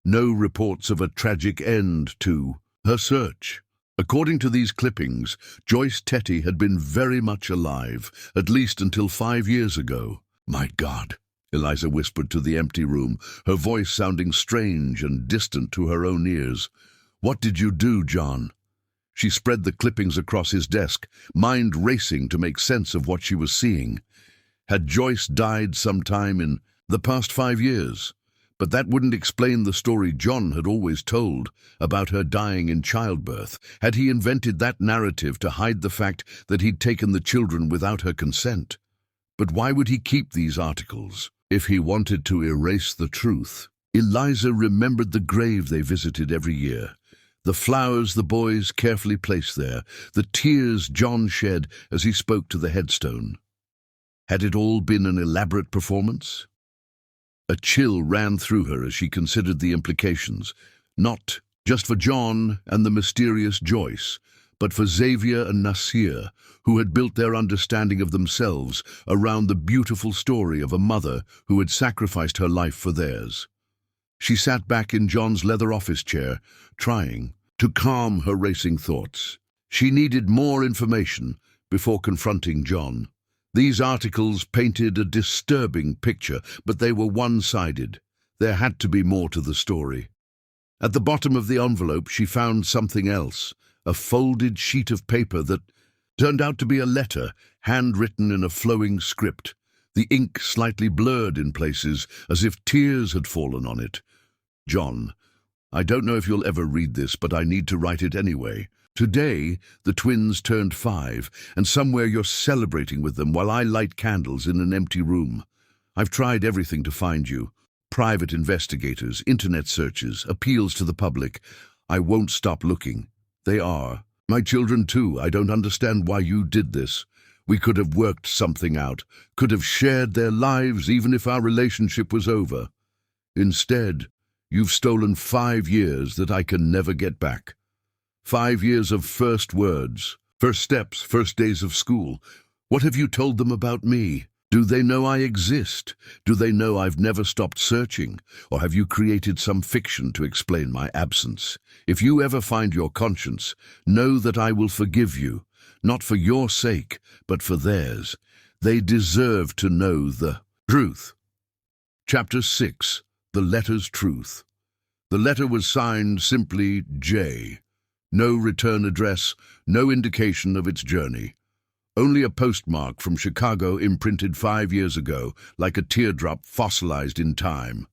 No reports of a tragic end to her search. According to these clippings, Joyce Tete had been very much alive, at least until 5 years ago. "My God," Eliza whispered to the empty room, her voice sounding strange and distant to her own ears. "What did you do, John?" She spread the clippings across his desk, mind racing to make sense of what she was seeing. Had Joyce died sometime in the past 5 years? But that wouldn't explain the story John had always told about her dying in childbirth. Had he invented that narrative to hide the fact that he'd taken the children without her consent? But why would he keep these articles if he wanted to erase the truth? Eliza remembered the grave they visited every year, the flowers the boys carefully placed there, the tears John shed as he spoke to the headstone. Had it all been an elaborate performance? A chill ran through her as she considered the implications, not just for John and the mysterious Joyce, but for Xavier and Nasir, who had built their understanding of themselves around the beautiful story of a mother who had sacrificed her life for theirs. She sat back in John's leather office chair, trying to calm her racing thoughts. She needed more information before confronting John. These articles painted a disturbing picture, but they were one-sided. There had to be more to the story. At the bottom of the envelope, she found something else, a folded sheet of paper that turned out to be a letter, handwritten in a flowing script, the ink slightly blurred in places, as if tears had fallen on it. John, I don't know if you'll ever read this, but I need to write it anyway. Today, the twins turned 5, and somewhere you're celebrating with them while I light candles in an empty room. I've tried everything to find you. Private investigators, internet searches, appeals to the public. I won't stop looking. They are. My children too. I don't understand why you did this. We could have worked something out, could have shared their lives even if our relationship was over. Instead, you've stolen 5 years that I can never get back. 5 years of first words, first steps, first days of school. What have you told them about me? Do they know I exist? Do they know I've never stopped searching? Or have you created some fiction to explain my absence? If you ever find your conscience, know that I will forgive you, not for your sake, but for theirs. They deserve to know the truth. Chapter 6. The letter's truth. The letter was signed simply J. No return address, no indication of its journey. Only a postmark from Chicago imprinted 5 years ago, like a teardrop fossilized in time.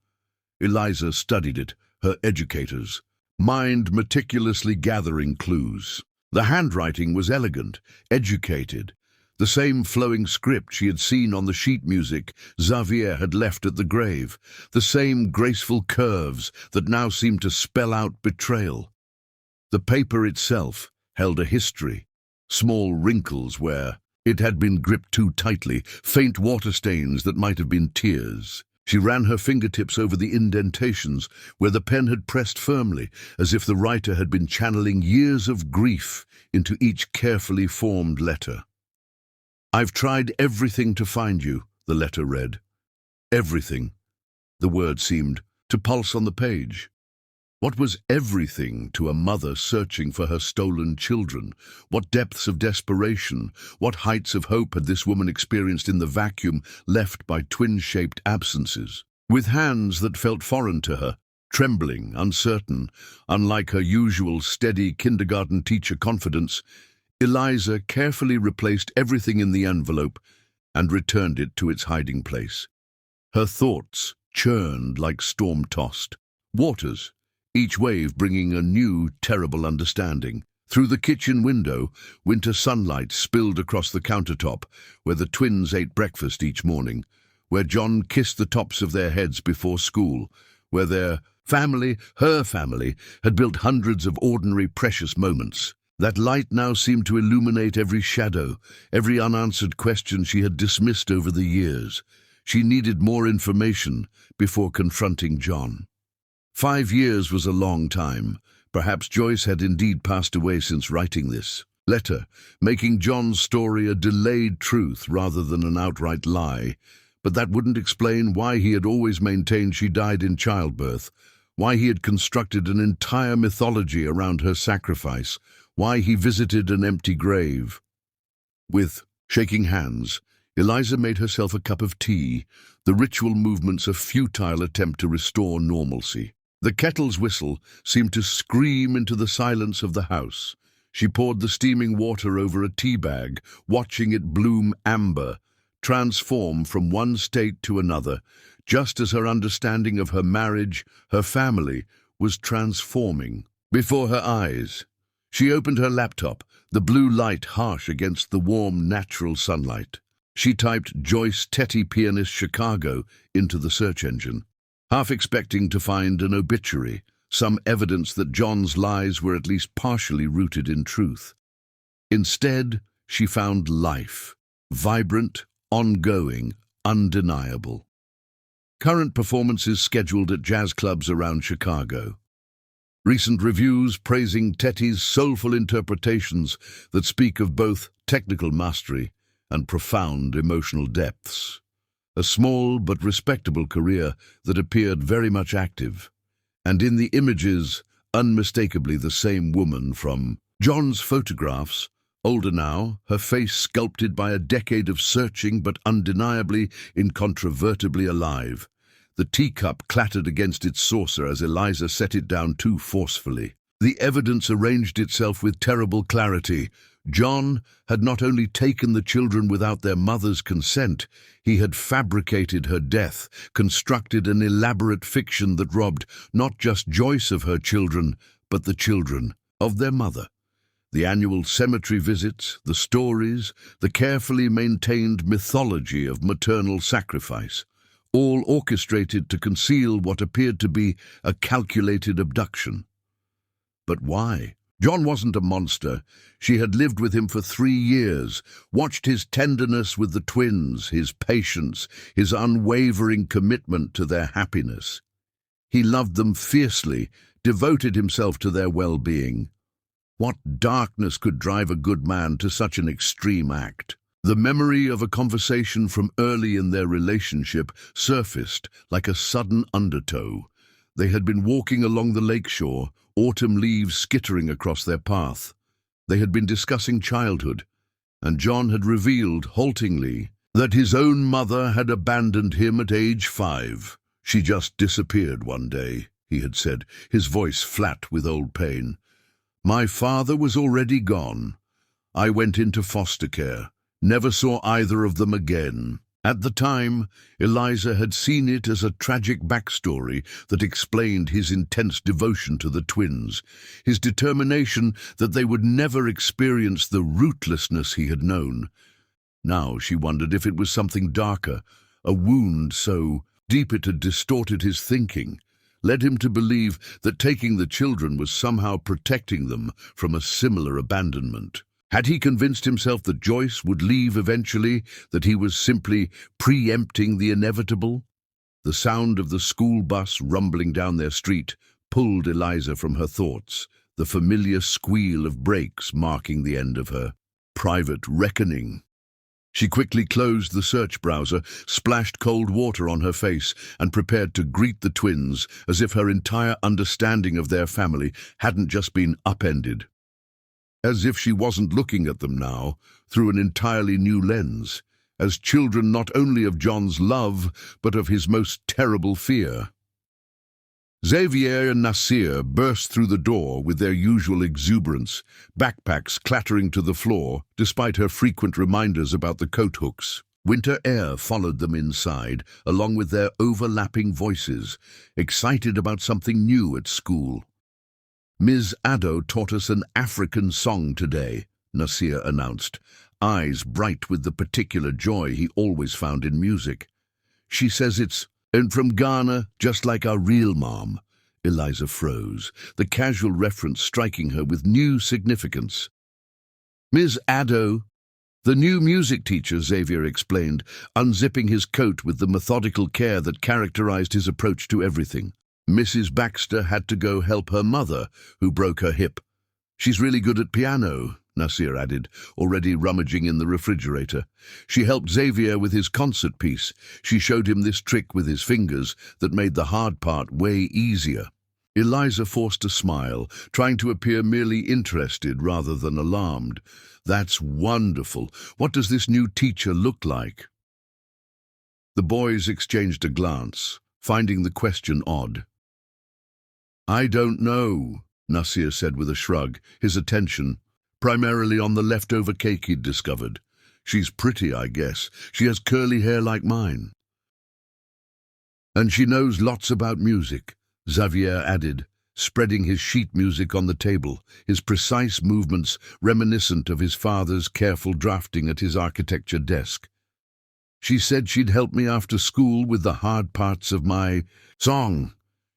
Eliza studied it, her educators, mind meticulously gathering clues. The handwriting was elegant, educated. The same flowing script she had seen on the sheet music Xavier had left at the grave. The same graceful curves that now seemed to spell out betrayal. The paper itself held a history, small wrinkles where it had been gripped too tightly, faint water stains that might have been tears. She ran her fingertips over the indentations where the pen had pressed firmly, as if the writer had been channeling years of grief into each carefully formed letter. I've tried everything to find you, the letter read. Everything. The word seemed to pulse on the page. What was everything to a mother searching for her stolen children? What depths of desperation, what heights of hope had this woman experienced in the vacuum left by twin-shaped absences? With hands that felt foreign to her, trembling, uncertain, unlike her usual steady kindergarten teacher confidence, Eliza carefully replaced everything in the envelope and returned it to its hiding place. Her thoughts churned like storm-tossed waters, each wave bringing a new, terrible understanding. Through the kitchen window, winter sunlight spilled across the countertop, where the twins ate breakfast each morning, where John kissed the tops of their heads before school, where their family, her family, had built hundreds of ordinary, precious moments. That light now seemed to illuminate every shadow, every unanswered question she had dismissed over the years. She needed more information before confronting John. 5 years was a long time. Perhaps Joyce had indeed passed away since writing this letter, making John's story a delayed truth rather than an outright lie. But that wouldn't explain why he had always maintained she died in childbirth, why he had constructed an entire mythology around her sacrifice, why he visited an empty grave. With shaking hands, Eliza made herself a cup of tea, the ritual movements a futile attempt to restore normalcy. The kettle's whistle seemed to scream into the silence of the house. She poured the steaming water over a tea bag, watching it bloom amber, transform from one state to another, just as her understanding of her marriage, her family, was transforming before her eyes. She opened her laptop, the blue light harsh against the warm, natural sunlight. She typed Joyce Tetty Pianist Chicago into the search engine, half expecting to find an obituary, some evidence that John's lies were at least partially rooted in truth. Instead, she found life, vibrant, ongoing, undeniable. Current performances scheduled at jazz clubs around Chicago. Recent reviews praising Tetty's soulful interpretations that speak of both technical mastery and profound emotional depths. A small but respectable career that appeared very much active, and in the images, unmistakably the same woman from John's photographs. Older now, her face sculpted by a decade of searching but undeniably, incontrovertibly alive. The teacup clattered against its saucer as Eliza set it down too forcefully. The evidence arranged itself with terrible clarity. John had not only taken the children without their mother's consent, he had fabricated her death, constructed an elaborate fiction that robbed not just Joyce of her children, but the children of their mother. The annual cemetery visits, the stories, the carefully maintained mythology of maternal sacrifice, all orchestrated to conceal what appeared to be a calculated abduction. But why? John wasn't a monster. She had lived with him for 3 years, watched his tenderness with the twins, his patience, his unwavering commitment to their happiness. He loved them fiercely, devoted himself to their well-being. What darkness could drive a good man to such an extreme act? The memory of a conversation from early in their relationship surfaced like a sudden undertow. They had been walking along the lakeshore, autumn leaves skittering across their path. They had been discussing childhood, and John had revealed, haltingly, that his own mother had abandoned him at age 5. "She just disappeared one day," he had said, his voice flat with old pain. "My father was already gone. I went into foster care, never saw either of them again." At the time, Eliza had seen it as a tragic backstory that explained his intense devotion to the twins, his determination that they would never experience the rootlessness he had known. Now she wondered if it was something darker, a wound so deep it had distorted his thinking, led him to believe that taking the children was somehow protecting them from a similar abandonment. Had he convinced himself that Joyce would leave eventually, that he was simply preempting the inevitable? The sound of the school bus rumbling down their street pulled Eliza from her thoughts, the familiar squeal of brakes marking the end of her private reckoning. She quickly closed the search browser, splashed cold water on her face, and prepared to greet the twins as if her entire understanding of their family hadn't just been upended. As if she wasn't looking at them now, through an entirely new lens, as children not only of John's love, but of his most terrible fear. Xavier and Nasir burst through the door with their usual exuberance, backpacks clattering to the floor, despite her frequent reminders about the coat hooks. Winter air followed them inside, along with their overlapping voices, excited about something new at school. "Ms. Addo taught us an African song today," Nasir announced, eyes bright with the particular joy he always found in music. "She says it's from Ghana, just like our real mom." Eliza froze, the casual reference striking her with new significance. "Ms. Addo, the new music teacher," Xavier explained, unzipping his coat with the methodical care that characterized his approach to everything. "Mrs. Baxter had to go help her mother, who broke her hip. She's really good at piano," Nasir added, already rummaging in the refrigerator. "She helped Xavier with his concert piece. She showed him this trick with his fingers that made the hard part way easier." Eliza forced a smile, trying to appear merely interested rather than alarmed. "That's wonderful. What does this new teacher look like?" The boys exchanged a glance, finding the question odd. "I don't know," Nasir said with a shrug, his attention primarily on the leftover cake he'd discovered. "She's pretty, I guess. She has curly hair like mine. And she knows lots about music," Xavier added, spreading his sheet music on the table, his precise movements reminiscent of his father's careful drafting at his architecture desk. "She said she'd help me after school with the hard parts of my song.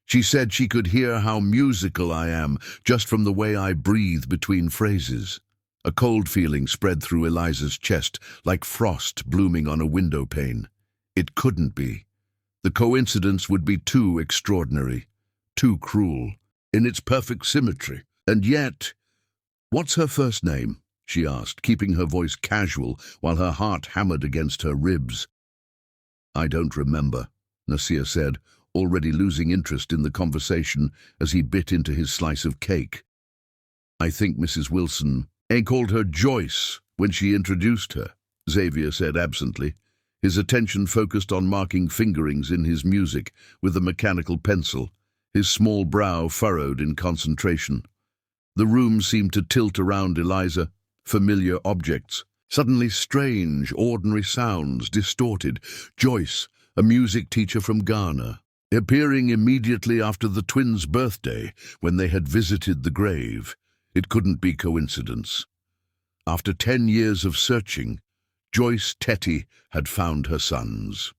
She said she could hear how musical I am just from the way I breathe between phrases." A cold feeling spread through Eliza's chest, like frost blooming on a window pane. It couldn't be. The coincidence would be too extraordinary, too cruel, in its perfect symmetry. And yet, "What's her first name?" she asked, keeping her voice casual while her heart hammered against her ribs. "I don't remember," Nasir said, already losing interest in the conversation as he bit into his slice of cake. "I think Mrs. Wilson "I called her Joyce when she introduced her," Xavier said absently, his attention focused on marking fingerings in his music with a mechanical pencil, his small brow furrowed in concentration. The room seemed to tilt around Eliza, familiar objects. Suddenly strange, ordinary sounds, distorted. Joyce, a music teacher from Ghana, appearing immediately after the twins' birthday when they had visited the grave. It couldn't be coincidence. After 10 years of searching, Joyce Tetty had found her sons.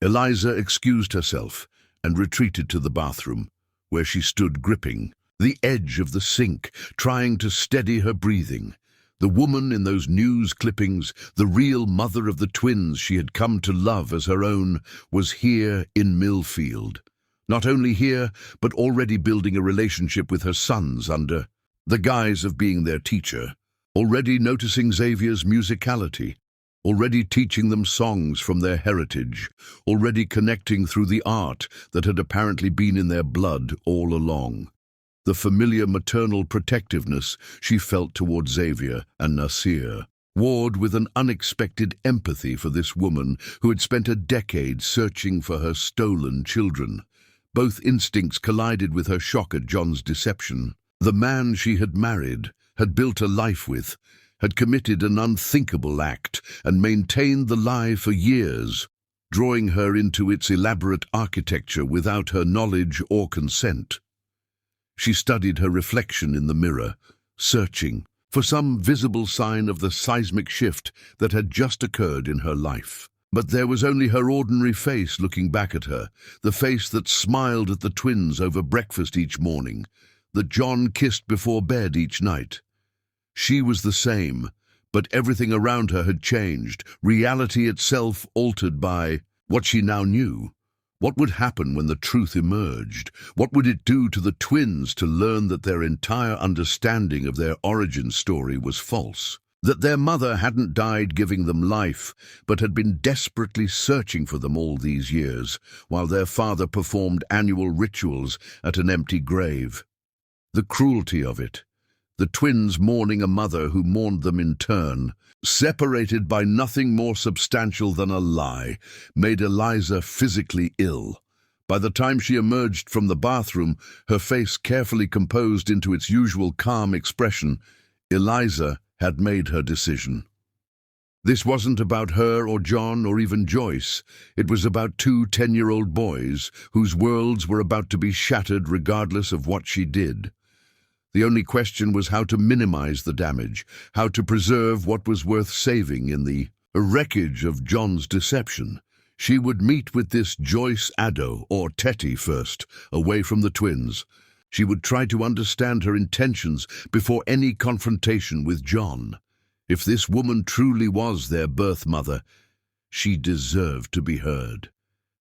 Eliza excused herself and retreated to the bathroom, where she stood gripping the edge of the sink, trying to steady her breathing. The woman in those news clippings, the real mother of the twins she had come to love as her own, was here in Millfield. Not only here, but already building a relationship with her sons under the guise of being their teacher, already noticing Xavier's musicality, already teaching them songs from their heritage, already connecting through the art that had apparently been in their blood all along. The familiar maternal protectiveness she felt toward Xavier and Nasir warred with an unexpected empathy for this woman who had spent a decade searching for her stolen children. Both instincts collided with her shock at John's deception. The man she had married, had built a life with, had committed an unthinkable act and maintained the lie for years, drawing her into its elaborate architecture without her knowledge or consent. She studied her reflection in the mirror, searching for some visible sign of the seismic shift that had just occurred in her life. But there was only her ordinary face looking back at her, the face that smiled at the twins over breakfast each morning, that John kissed before bed each night. She was the same, but everything around her had changed, reality itself altered by what she now knew. What would happen when the truth emerged? What would it do to the twins to learn that their entire understanding of their origin story was false? That their mother hadn't died giving them life, but had been desperately searching for them all these years, while their father performed annual rituals at an empty grave. The cruelty of it. The twins mourning a mother who mourned them in turn, separated by nothing more substantial than a lie, made Eliza physically ill. By the time she emerged from the bathroom, her face carefully composed into its usual calm expression, Eliza had made her decision. This wasn't about her or John or even Joyce. It was about 2 10-year-old boys whose worlds were about to be shattered regardless of what she did. The only question was how to minimize the damage, how to preserve what was worth saving in the wreckage of John's deception. She would meet with this Joyce Addo, or Tetty first, away from the twins. She would try to understand her intentions before any confrontation with John. If this woman truly was their birth mother, she deserved to be heard.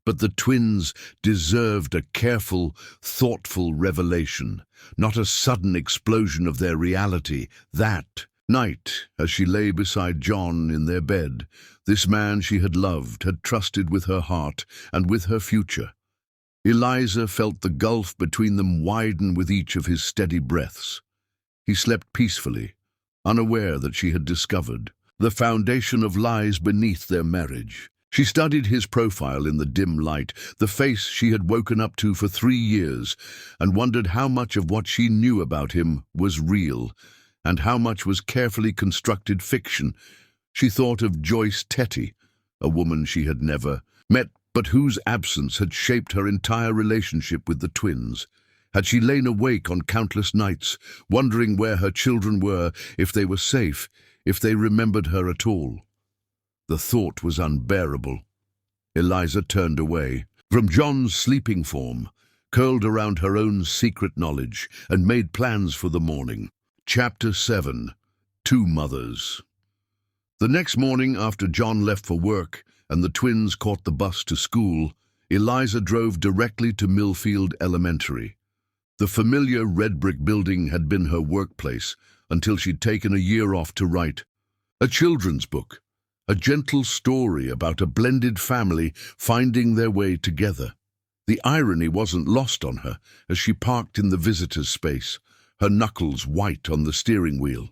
But the twins deserved a careful, thoughtful revelation, not a sudden explosion of their reality. That night, as she lay beside John in their bed, this man she had loved, had trusted with her heart and with her future, Eliza felt the gulf between them widen with each of his steady breaths. He slept peacefully, unaware that she had discovered the foundation of lies beneath their marriage. She studied his profile in the dim light, the face she had woken up to for 3 years, and wondered how much of what she knew about him was real, and how much was carefully constructed fiction. She thought of Joyce Tetty, a woman she had never met, but whose absence had shaped her entire relationship with the twins. Had she lain awake on countless nights, wondering where her children were, if they were safe, if they remembered her at all? The thought was unbearable. Eliza turned away from John's sleeping form, curled around her own secret knowledge, and made plans for the morning. Chapter 7. 2 Mothers. The next morning, after John left for work and the twins caught the bus to school, Eliza drove directly to Millfield Elementary. The familiar red brick building had been her workplace until she'd taken a year off to write a children's book. A gentle story about a blended family finding their way together. The irony wasn't lost on her as she parked in the visitor's space, her knuckles white on the steering wheel.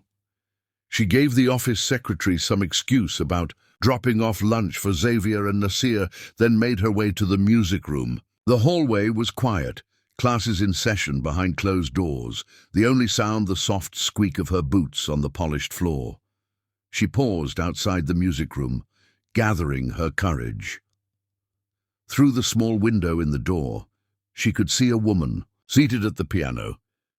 She gave the office secretary some excuse about dropping off lunch for Xavier and Nasir, then made her way to the music room. The hallway was quiet, classes in session behind closed doors, the only sound the soft squeak of her boots on the polished floor. She paused outside the music room, gathering her courage. Through the small window in the door, she could see a woman seated at the piano,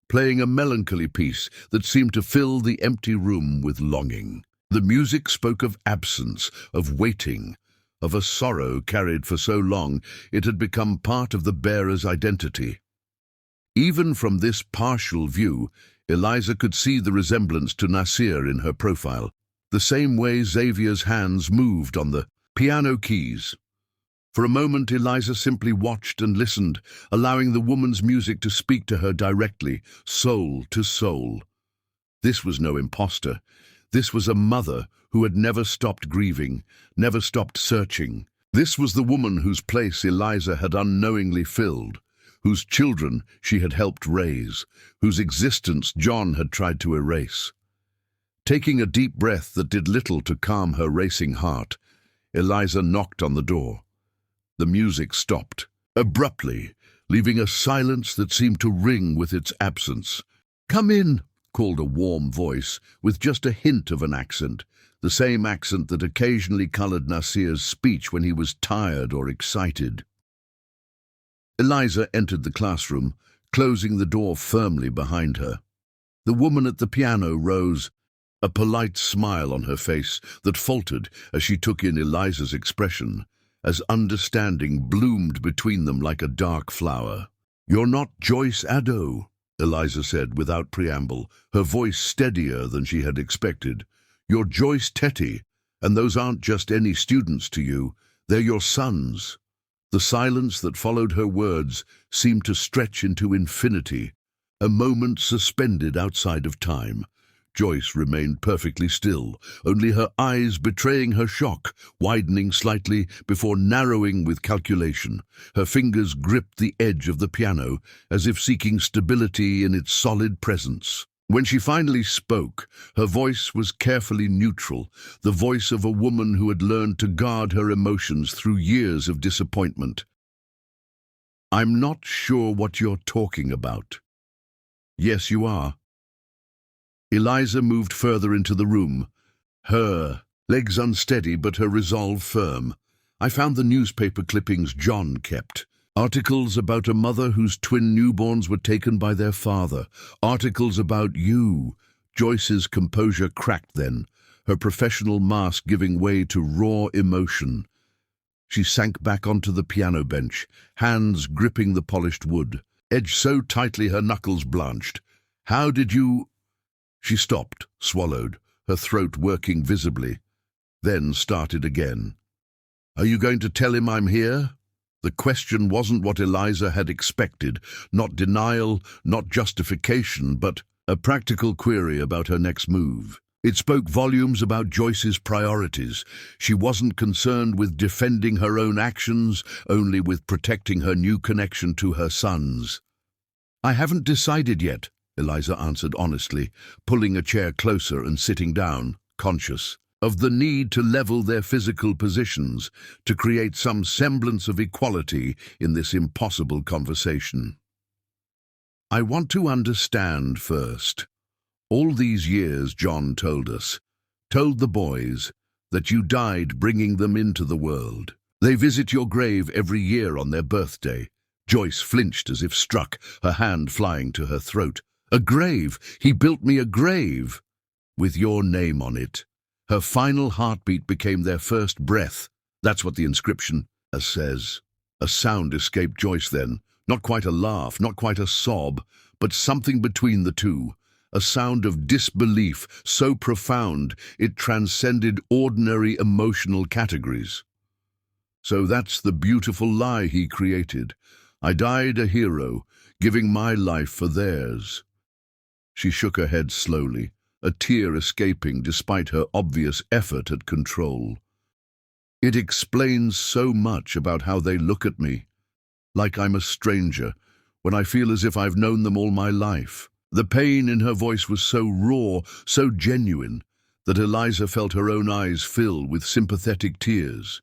playing a melancholy piece that seemed to fill the empty room with longing. The music spoke of absence, of waiting, of a sorrow carried for so long it had become part of the bearer's identity. Even from this partial view, Eliza could see the resemblance to Nasir in her profile, the same way Xavier's hands moved on the piano keys. For a moment, Eliza simply watched and listened, allowing the woman's music to speak to her directly, soul to soul. This was no imposter. This was a mother who had never stopped grieving, never stopped searching. This was the woman whose place Eliza had unknowingly filled, whose children she had helped raise, whose existence John had tried to erase. Taking a deep breath that did little to calm her racing heart, Eliza knocked on the door. The music stopped, abruptly, leaving a silence that seemed to ring with its absence. "Come in," called a warm voice, with just a hint of an accent, the same accent that occasionally colored Nasir's speech when he was tired or excited. Eliza entered the classroom, closing the door firmly behind her. The woman at the piano rose, a polite smile on her face that faltered as she took in Eliza's expression, as understanding bloomed between them like a dark flower. "You're not Joyce Addo," Eliza said without preamble, her voice steadier than she had expected. "You're Joyce Tetty, and those aren't just any students to you, they're your sons." The silence that followed her words seemed to stretch into infinity, a moment suspended outside of time. Joyce remained perfectly still, only her eyes betraying her shock, widening slightly before narrowing with calculation. Her fingers gripped the edge of the piano, as if seeking stability in its solid presence. When she finally spoke, her voice was carefully neutral, the voice of a woman who had learned to guard her emotions through years of disappointment. "I'm not sure what you're talking about." "Yes, you are." Eliza moved further into the room, her legs unsteady but her resolve firm. "I found the newspaper clippings John kept. Articles about a mother whose twin newborns were taken by their father. Articles about you." Joyce's composure cracked then, her professional mask giving way to raw emotion. She sank back onto the piano bench, hands gripping the polished wood, edge so tightly her knuckles blanched. "How did you—" She stopped, swallowed, her throat working visibly, then started again. "Are you going to tell him I'm here?" The question wasn't what Eliza had expected, not denial, not justification, but a practical query about her next move. It spoke volumes about Joyce's priorities. She wasn't concerned with defending her own actions, only with protecting her new connection to her sons. "I haven't decided yet," Eliza answered honestly, pulling a chair closer and sitting down, conscious of the need to level their physical positions, to create some semblance of equality in this impossible conversation. "I want to understand first. All these years, John told the boys, that you died bringing them into the world. They visit your grave every year on their birthday." Joyce flinched as if struck, her hand flying to her throat. "A grave! He built me a grave!" "With your name on it." Her final heartbeat became their first breath. That's what the inscription says. A sound escaped Joyce then. Not quite a laugh, not quite a sob, but something between the two. A sound of disbelief so profound it transcended ordinary emotional categories. "So that's the beautiful lie he created. I died a hero, giving my life for theirs." She shook her head slowly, a tear escaping despite her obvious effort at control. "It explains so much about how they look at me, like I'm a stranger, when I feel as if I've known them all my life." The pain in her voice was so raw, so genuine, that Eliza felt her own eyes fill with sympathetic tears.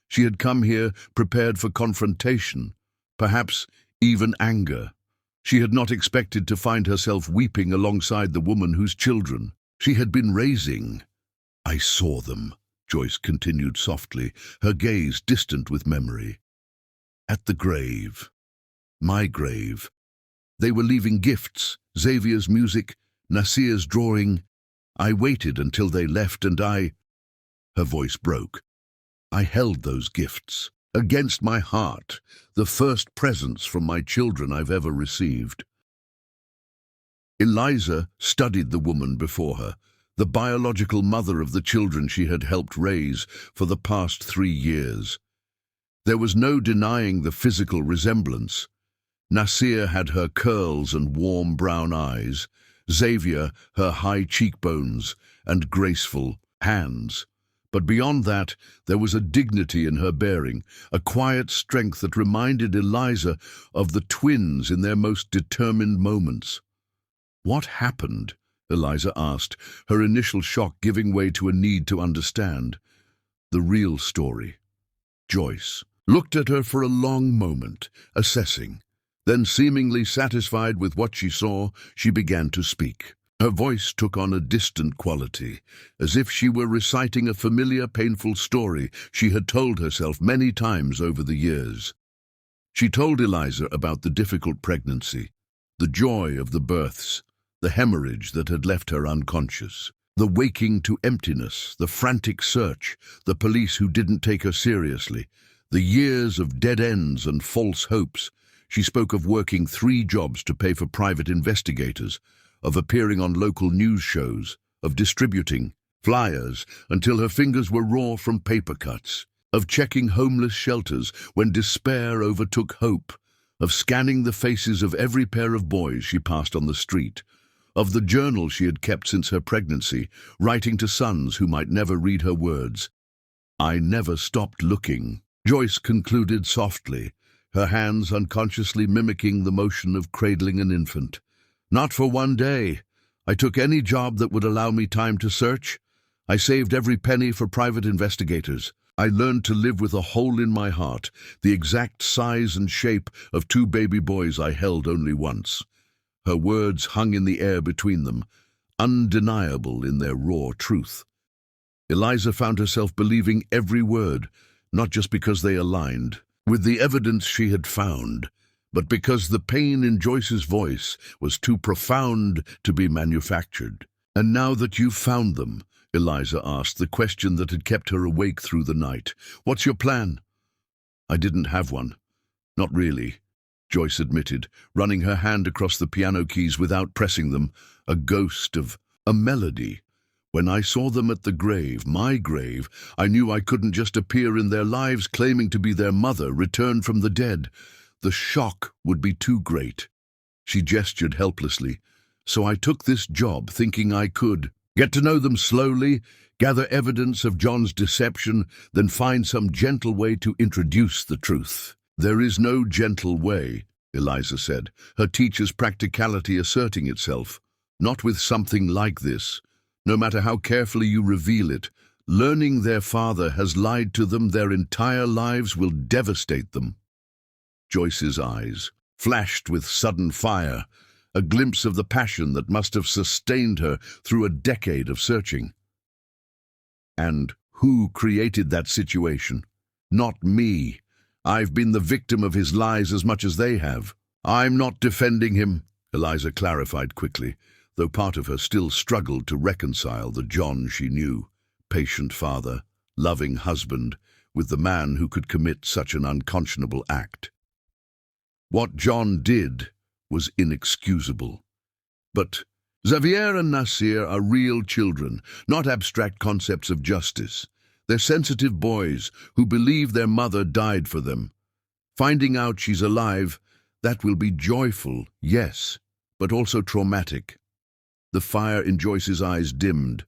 She had come here prepared for confrontation, perhaps even anger. She had not expected to find herself weeping alongside the woman whose children she had been raising. "I saw them," Joyce continued softly, her gaze distant with memory. "At the grave. My grave. They were leaving gifts, Xavier's music, Nasir's drawing. I waited until they left and Her voice broke. "I held those gifts, against my heart, the first presents from my children I've ever received." Eliza studied the woman before her, the biological mother of the children she had helped raise for the past 3 years. There was no denying the physical resemblance. Nasir had her curls and warm brown eyes, Xavier her high cheekbones and graceful hands. But beyond that, there was a dignity in her bearing, a quiet strength that reminded Eliza of the twins in their most determined moments. "What happened?" Eliza asked, her initial shock giving way to a need to understand. "The real story." Joyce looked at her for a long moment, assessing. Then, seemingly satisfied with what she saw, she began to speak. Her voice took on a distant quality, as if she were reciting a familiar, painful story she had told herself many times over the years. She told Eliza about the difficult pregnancy, the joy of the births, the hemorrhage that had left her unconscious, the waking to emptiness, the frantic search, the police who didn't take her seriously, the years of dead ends and false hopes. She spoke of working 3 jobs to pay for private investigators, of appearing on local news shows, of distributing flyers until her fingers were raw from paper cuts, of checking homeless shelters when despair overtook hope, of scanning the faces of every pair of boys she passed on the street, of the journal she had kept since her pregnancy, writing to sons who might never read her words. "I never stopped looking," Joyce concluded softly, her hands unconsciously mimicking the motion of cradling an infant. "Not for one day. I took any job that would allow me time to search. I saved every penny for private investigators. I learned to live with a hole in my heart, the exact size and shape of 2 baby boys I held only once." Her words hung in the air between them, undeniable in their raw truth. Eliza found herself believing every word, not just because they aligned with the evidence she had found, but because the pain in Joyce's voice was too profound to be manufactured. "And now that you've found them," Eliza asked, the question that had kept her awake through the night, "what's your plan?" "I didn't have one. Not really," Joyce admitted, running her hand across the piano keys without pressing them, a ghost of a melody. "When I saw them at the grave, my grave, I knew I couldn't just appear in their lives claiming to be their mother, returned from the dead. The shock would be too great." She gestured helplessly. "So I took this job thinking I could get to know them slowly, gather evidence of John's deception, then find some gentle way to introduce the truth." "There is no gentle way," Eliza said, her teacher's practicality asserting itself. "Not with something like this. No matter how carefully you reveal it, learning their father has lied to them their entire lives will devastate them." Joyce's eyes flashed with sudden fire, a glimpse of the passion that must have sustained her through a decade of searching. "And who created that situation? Not me. I've been the victim of his lies as much as they have." "I'm not defending him," Eliza clarified quickly, though part of her still struggled to reconcile the John she knew, patient father, loving husband, with the man who could commit such an unconscionable act. What John did was inexcusable. But Xavier and Nasir are real children, not abstract concepts of justice. They're sensitive boys who believe their mother died for them. Finding out she's alive, that will be joyful, yes, but also traumatic. The fire in Joyce's eyes dimmed,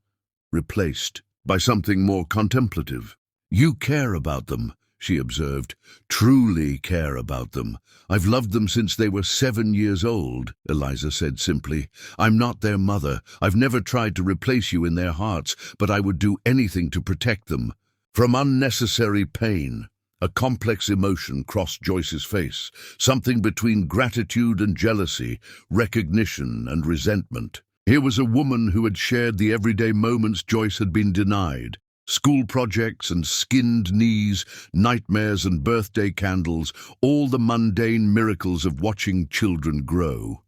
replaced by something more contemplative. "You care about them," she observed. Truly care about them. I've loved them since they were 7 years old, Eliza said simply. I'm not their mother. I've never tried to replace you in their hearts, but I would do anything to protect them from unnecessary pain. A complex emotion crossed Joyce's face, something between gratitude and jealousy, recognition and resentment. Here was a woman who had shared the everyday moments Joyce had been denied. School projects and skinned knees, nightmares and birthday candles, all the mundane miracles of watching children grow.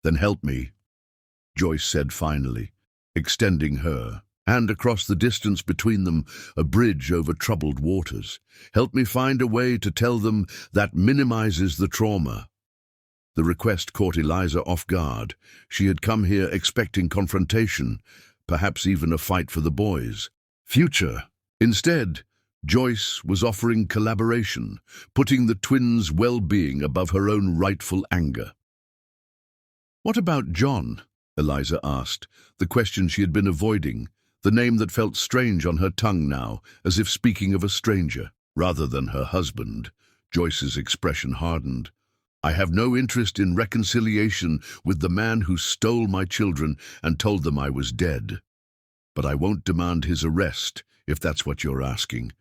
Then help me, Joyce said finally, extending her hand across the distance between them, a bridge over troubled waters. Help me find a way to tell them that minimizes the trauma. The request caught Eliza off guard. She had come here expecting confrontation, perhaps even a fight for the boys' future. Instead, Joyce was offering collaboration, putting the twins' well-being above her own rightful anger. "What about John?" Eliza asked, the question she had been avoiding, the name that felt strange on her tongue now, as if speaking of a stranger, rather than her husband. Joyce's expression hardened. "I have no interest in reconciliation with the man who stole my children and told them I was dead. But I won't demand his arrest, if that's what you're asking.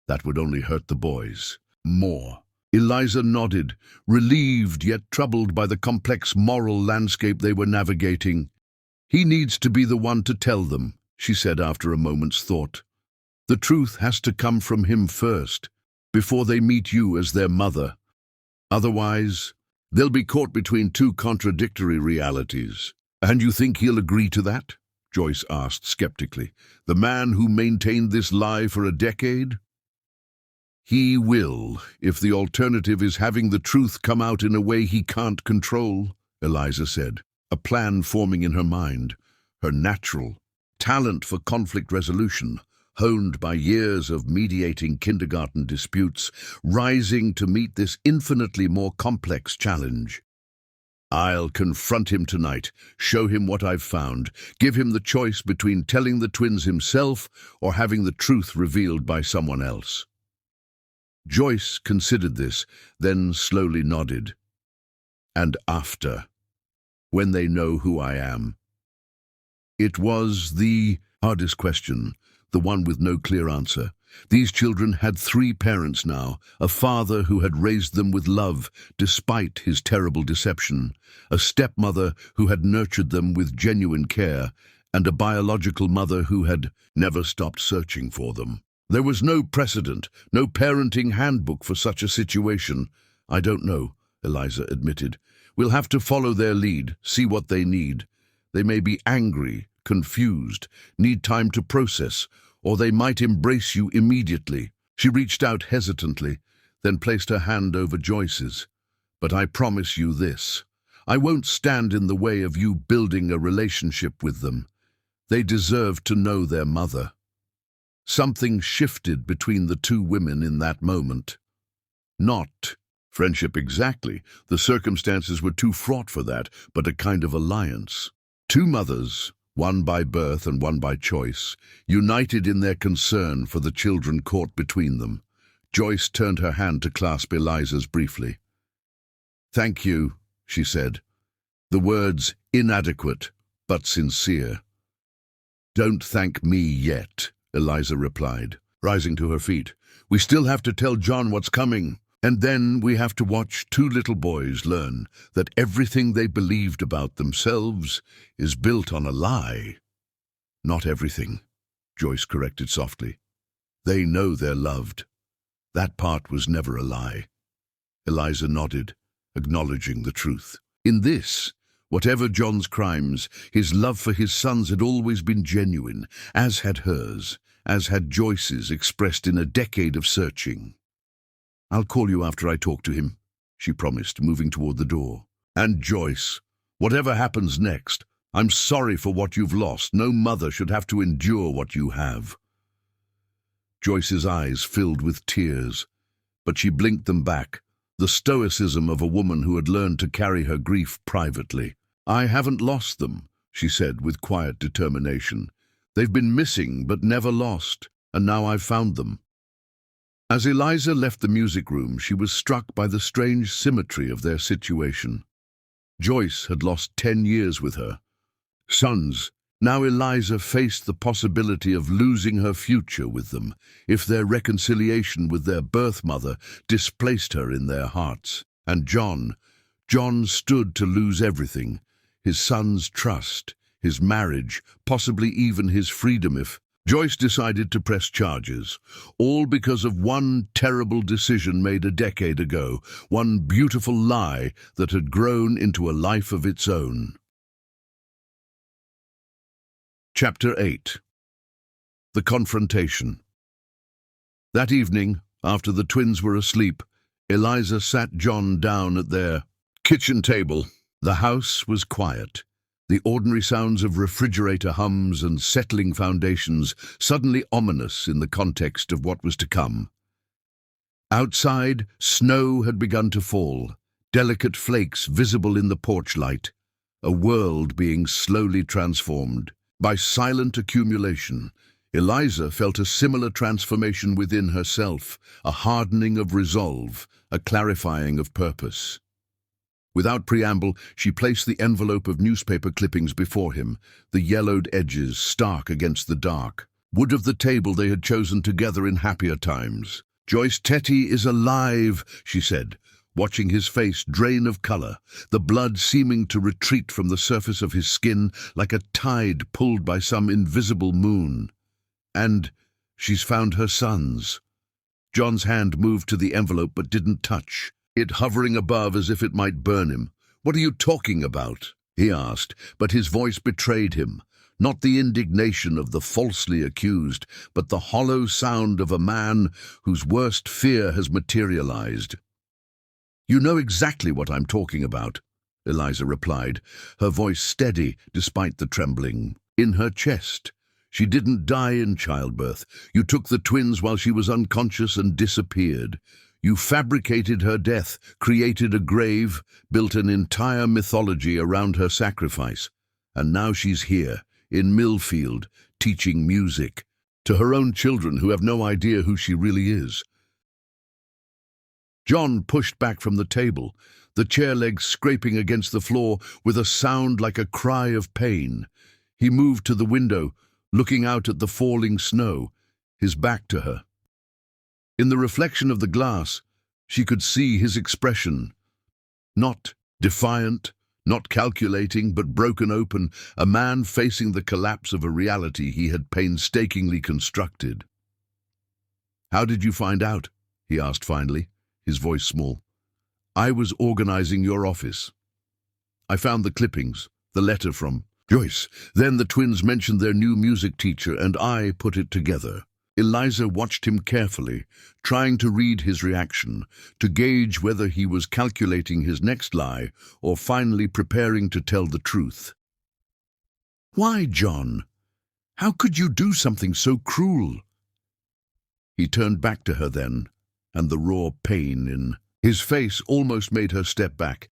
That would only hurt the boys more." Eliza nodded, relieved yet troubled by the complex moral landscape they were navigating. "He needs to be the one to tell them," she said after a moment's thought. "The truth has to come from him first, before they meet you as their mother. Otherwise, they'll be caught between two contradictory realities." "And you think he'll agree to that?" Joyce asked skeptically. "The man who maintained this lie for a decade?" "He will, if the alternative is having the truth come out in a way he can't control," Eliza said, a plan forming in her mind. Her natural talent for conflict resolution, honed by years of mediating kindergarten disputes, rising to meet this infinitely more complex challenge. "I'll confront him tonight, show him what I've found, give him the choice between telling the twins himself or having the truth revealed by someone else." Joyce considered this, then slowly nodded. "And after, when they know who I am?" It was the hardest question, the one with no clear answer. These children had 3 parents now, a father who had raised them with love despite his terrible deception, a stepmother who had nurtured them with genuine care, and a biological mother who had never stopped searching for them. There was no precedent, no parenting handbook for such a situation. "I don't know," Eliza admitted. "We'll have to follow their lead, see what they need. They may be angry, confused, need time to process, or they might embrace you immediately." She reached out hesitantly, then placed her hand over Joyce's. "But I promise you this. I won't stand in the way of you building a relationship with them. They deserve to know their mother." Something shifted between the 2 women in that moment. Not friendship exactly, the circumstances were too fraught for that, but a kind of alliance. 2 mothers, one by birth and one by choice, united in their concern for the children caught between them. Joyce turned her hand to clasp Eliza's briefly. "Thank you," she said, the words inadequate but sincere. "Don't thank me yet," Eliza replied, rising to her feet. "We still have to tell John what's coming, and then we have to watch 2 little boys learn that everything they believed about themselves is built on a lie." "Not everything," Joyce corrected softly. "They know they're loved. That part was never a lie." Eliza nodded, acknowledging the truth. In this, whatever John's crimes, his love for his sons had always been genuine, as had hers, as had Joyce's, expressed in a decade of searching. "I'll call you after I talk to him," she promised, moving toward the door. "And Joyce, whatever happens next, I'm sorry for what you've lost. No mother should have to endure what you have." Joyce's eyes filled with tears, but she blinked them back, the stoicism of a woman who had learned to carry her grief privately. "I haven't lost them," she said with quiet determination. "They've been missing but never lost, and now I've found them." As Eliza left the music room, she was struck by the strange symmetry of their situation. Joyce had lost 10 years with her sons. Now Eliza faced the possibility of losing her future with them if their reconciliation with their birth mother displaced her in their hearts. And John stood to lose everything: his son's trust, his marriage, possibly even his freedom if Joyce decided to press charges, all because of one terrible decision made a decade ago, one beautiful lie that had grown into a life of its own. Chapter 8. The Confrontation. That evening, after the twins were asleep, Eliza sat John down at their kitchen table. The house was quiet. The ordinary sounds of refrigerator hums and settling foundations suddenly ominous in the context of what was to come. Outside, snow had begun to fall, delicate flakes visible in the porch light, a world being slowly transformed. By silent accumulation, Eliza felt a similar transformation within herself, a hardening of resolve, a clarifying of purpose. Without preamble, she placed the envelope of newspaper clippings before him, the yellowed edges stark against the dark. Wood of the table they had chosen together in happier times. "Joyce Tetty is alive," she said, watching his face drain of color, the blood seeming to retreat from the surface of his skin like a tide pulled by some invisible moon. "And she's found her sons." John's hand moved to the envelope but didn't touch it, hovering above as if it might burn him. "What are you talking about?" he asked, but his voice betrayed him. Not the indignation of the falsely accused, but the hollow sound of a man whose worst fear has materialized. "You know exactly what I'm talking about," Eliza replied, her voice steady despite the trembling in her chest. "She didn't die in childbirth. You took the twins while she was unconscious and disappeared. You fabricated her death, created a grave, built an entire mythology around her sacrifice. And now she's here, in Millfield, teaching music to her own children who have no idea who she really is." John pushed back from the table, the chair legs scraping against the floor with a sound like a cry of pain. He moved to the window, looking out at the falling snow, his back to her. In the reflection of the glass, she could see his expression. Not defiant, not calculating, but broken open, a man facing the collapse of a reality he had painstakingly constructed. "How did you find out?" he asked finally, his voice small. "I was organizing your office. I found the clippings, the letter from Joyce. Then the twins mentioned their new music teacher, and I put it together." Eliza watched him carefully, trying to read his reaction, to gauge whether he was calculating his next lie or finally preparing to tell the truth. "Why, John? How could you do something so cruel?" He turned back to her then, and the raw pain in his face almost made her step back.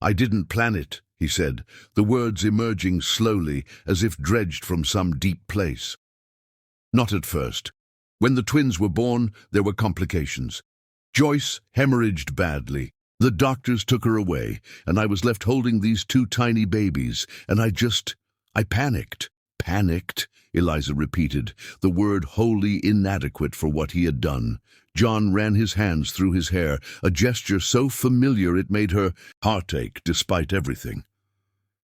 "I didn't plan it," he said, the words emerging slowly as if dredged from some deep place. "Not at first. When the twins were born, there were complications. Joyce hemorrhaged badly. The doctors took her away, and I was left holding these two tiny babies, and I panicked." "Panicked?" Eliza repeated, the word wholly inadequate for what he had done. John ran his hands through his hair, a gesture so familiar it made her heartache despite everything.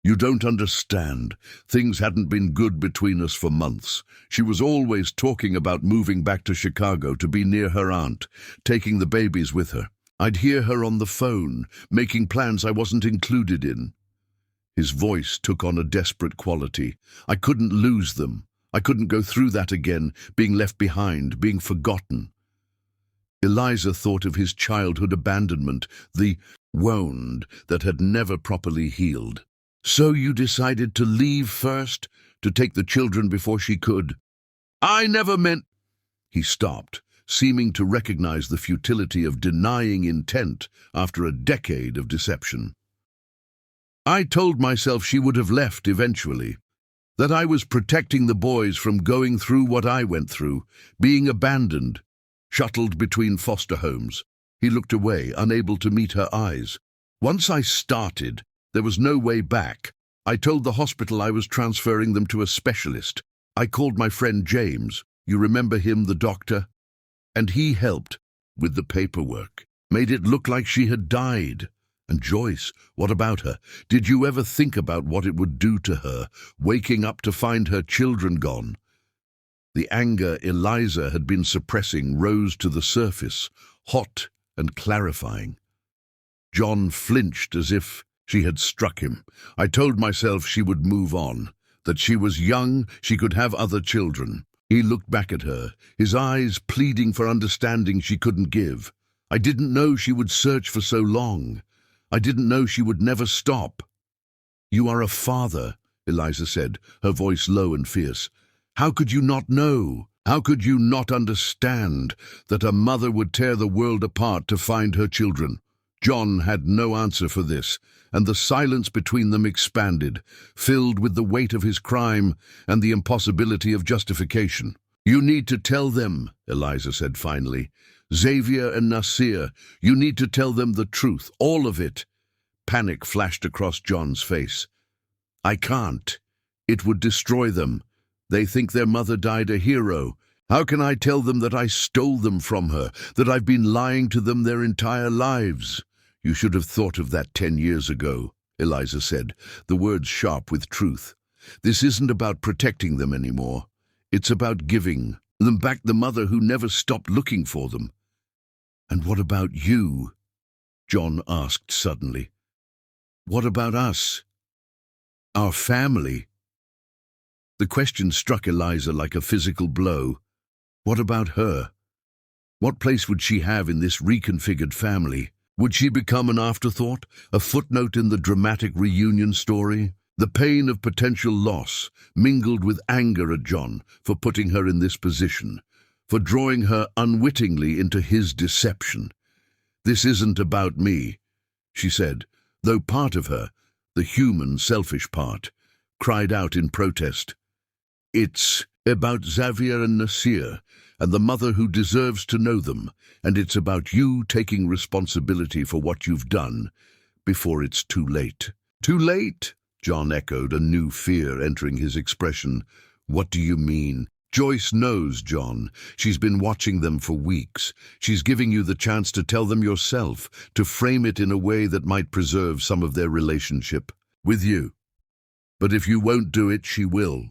"You don't understand. Things hadn't been good between us for months. She was always talking about moving back to Chicago to be near her aunt, taking the babies with her. I'd hear her on the phone, making plans I wasn't included in." His voice took on a desperate quality. "I couldn't lose them. I couldn't go through that again, being left behind, being forgotten." Eliza thought of his childhood abandonment, the wound that had never properly healed. "So you decided to leave first, to take the children before she could?" "I never meant—" He stopped, seeming to recognize the futility of denying intent after a decade of deception. "I told myself she would have left eventually, that I was protecting the boys from going through what I went through, being abandoned. shuttled between foster homes. He looked away, unable to meet her eyes. Once I started, there was no way back. I told the hospital I was transferring them to a specialist. I called my friend James. You remember him, the doctor? And he helped with the paperwork, made it look like she had died. And Joyce, what about her? Did you ever think about what it would do to her, waking up to find her children gone? The anger Eliza had been suppressing rose to the surface, hot and clarifying. John flinched as if she had struck him. I told myself she would move on, that she was young, she could have other children. He looked back at her, his eyes pleading for understanding she couldn't give. I didn't know she would search for so long. I didn't know she would never stop. You are a father, Eliza said, her voice low and fierce. How could you not know? How could you not understand that a mother would tear the world apart to find her children? John had no answer for this, and the silence between them expanded, filled with the weight of his crime and the impossibility of justification. You need to tell them, Eliza said finally. Xavier and Nasir, you need to tell them the truth, all of it. Panic flashed across John's face. I can't. It would destroy them. They think their mother died a hero. How can I tell them that I stole them from her, that I've been lying to them their entire lives? You should have thought of that 10 years ago, Eliza said, the words sharp with truth. This isn't about protecting them anymore. It's about giving them back the mother who never stopped looking for them. And what about you? John asked suddenly. What about us? Our family? The question struck Eliza like a physical blow. What about her? What place would she have in this reconfigured family? Would she become an afterthought, a footnote in the dramatic reunion story? The pain of potential loss mingled with anger at John for putting her in this position, for drawing her unwittingly into his deception. This isn't about me, she said, though part of her, the human, selfish part, cried out in protest. It's about Xavier and Nasir, and the mother who deserves to know them, and it's about you taking responsibility for what you've done before it's too late. Too late? John echoed, a new fear entering his expression. What do you mean? Joyce knows, John. She's been watching them for weeks. She's giving you the chance to tell them yourself, to frame it in a way that might preserve some of their relationship with you. But if you won't do it, she will.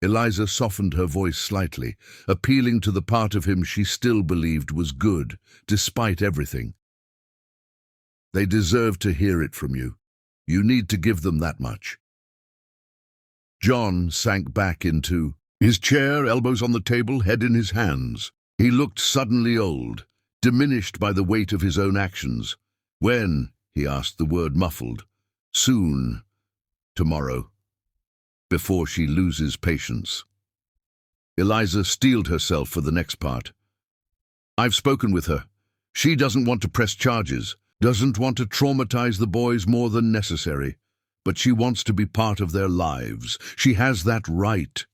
Eliza softened her voice slightly, appealing to the part of him she still believed was good, despite everything. They deserve to hear it from you. You need to give them that much. John sank back into his chair, elbows on the table, head in his hands. He looked suddenly old, diminished by the weight of his own actions. When? He asked, the word muffled. Soon. Tomorrow. Before she loses patience. Eliza steeled herself for the next part. I've spoken with her. She doesn't want to press charges, doesn't want to traumatize the boys more than necessary, but she wants to be part of their lives. She has that right.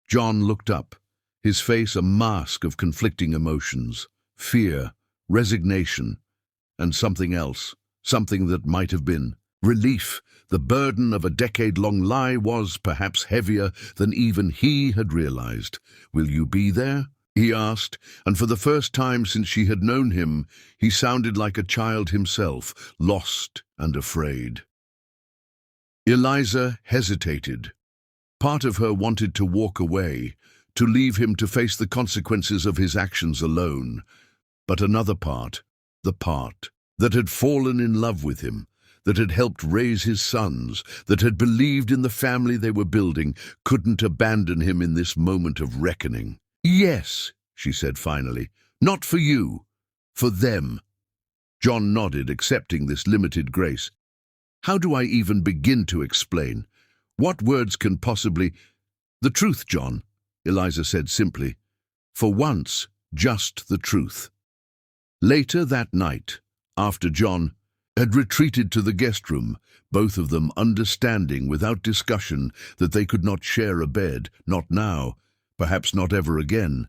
John looked up, his face a mask of conflicting emotions, fear, resignation, and something else, something that might have been relief. The burden of a decade-long lie was perhaps heavier than even he had realized. Will you be there? He asked, and for the first time since she had known him, he sounded like a child himself, lost and afraid. Eliza hesitated. Part of her wanted to walk away, to leave him to face the consequences of his actions alone. But another part, the part that had fallen in love with him, that had helped raise his sons, that had believed in the family they were building, couldn't abandon him in this moment of reckoning. Yes, she said finally, not for you, for them. John nodded, accepting this limited grace. How do I even begin to explain? What words can possibly— The truth, John, Eliza said simply. For once, just the truth. Later that night, after John had retreated to the guest room, both of them understanding without discussion that they could not share a bed, not now, perhaps not ever again,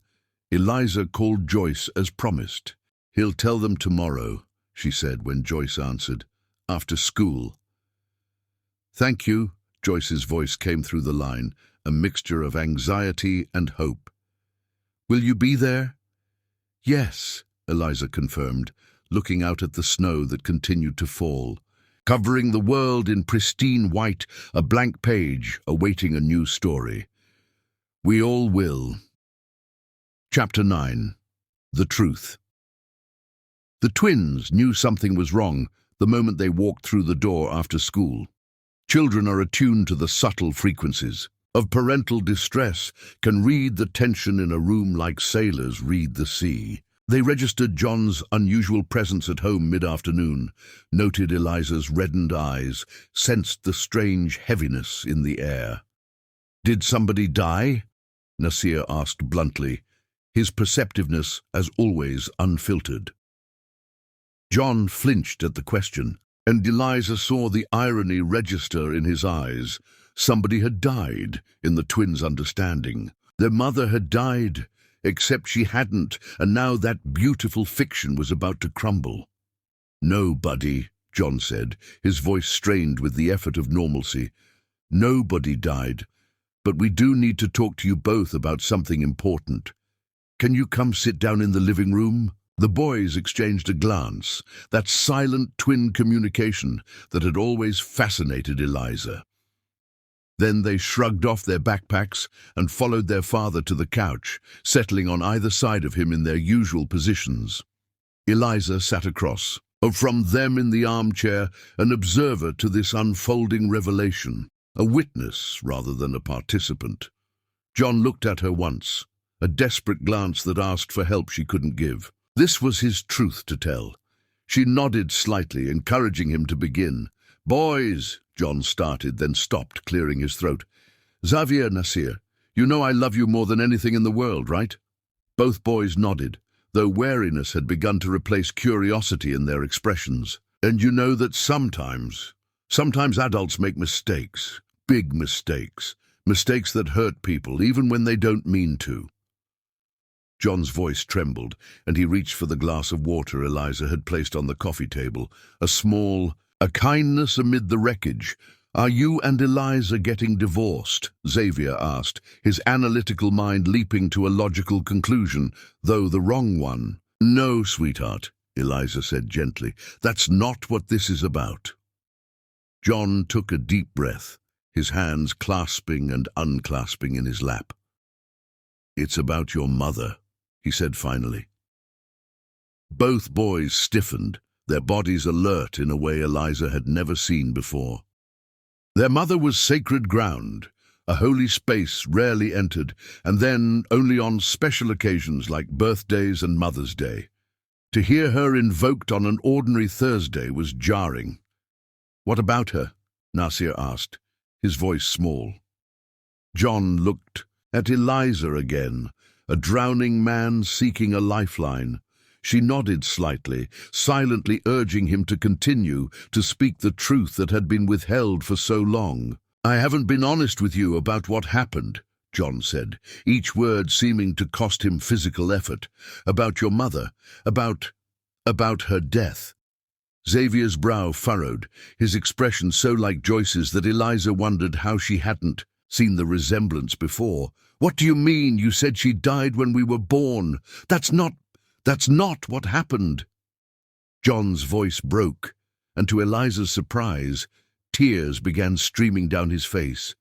Eliza called Joyce as promised. "He'll tell them tomorrow," she said when Joyce answered. "After school." "Thank you," Joyce's voice came through the line, a mixture of anxiety and hope. "Will you be there?" "Yes," Eliza confirmed, looking out at the snow that continued to fall, covering the world in pristine white, a blank page awaiting a new story. "We all will." Chapter 9. The Truth. The twins knew something was wrong the moment they walked through the door after school. Children are attuned to the subtle frequencies of parental distress, can read the tension in a room like sailors read the sea. They registered John's unusual presence at home mid-afternoon, noted Eliza's reddened eyes, sensed the strange heaviness in the air. "Did somebody die?" Nasir asked bluntly, his perceptiveness, as always, unfiltered. John flinched at the question, and Eliza saw the irony register in his eyes. Somebody had died, in the twins' understanding. Their mother had died, except she hadn't, and now that beautiful fiction was about to crumble. "No, buddy," John said, his voice strained with the effort of normalcy. "Nobody died, but we do need to talk to you both about something important. Can you come sit down in the living room?" The boys exchanged a glance, that silent twin communication that had always fascinated Eliza. Then they shrugged off their backpacks and followed their father to the couch, settling on either side of him in their usual positions. Eliza sat across, from them in the armchair, an observer to this unfolding revelation, a witness rather than a participant. John looked at her once, a desperate glance that asked for help she couldn't give. This was his truth to tell. She nodded slightly, encouraging him to begin. "Boys," John started, then stopped, clearing his throat. "Xavier, Nasir, you know I love you more than anything in the world, right?" Both boys nodded, though wariness had begun to replace curiosity in their expressions. "And you know that sometimes adults make mistakes, big mistakes, mistakes that hurt people, even when they don't mean to." John's voice trembled, and he reached for the glass of water Eliza had placed on the coffee table, a kindness amid the wreckage. "Are you and Eliza getting divorced?" Xavier asked, his analytical mind leaping to a logical conclusion, though the wrong one. "No, sweetheart," Eliza said gently. "That's not what this is about." John took a deep breath, his hands clasping and unclasping in his lap. "It's about your mother," he said finally. Both boys stiffened, their bodies alert in a way Eliza had never seen before. Their mother was sacred ground, a holy space rarely entered, and then only on special occasions like birthdays and Mother's Day. To hear her invoked on an ordinary Thursday was jarring. "What about her?" Nasir asked, his voice small. John looked at Eliza again, a drowning man seeking a lifeline. She nodded slightly, silently urging him to continue, to speak the truth that had been withheld for so long. "I haven't been honest with you about what happened," John said, each word seeming to cost him physical effort. "About your mother, about her death." Xavier's brow furrowed, his expression so like Joyce's that Eliza wondered how she hadn't seen the resemblance before. "What do you mean? You said she died when we were born. That's not what happened." John's voice broke, and to Eliza's surprise, tears began streaming down his face.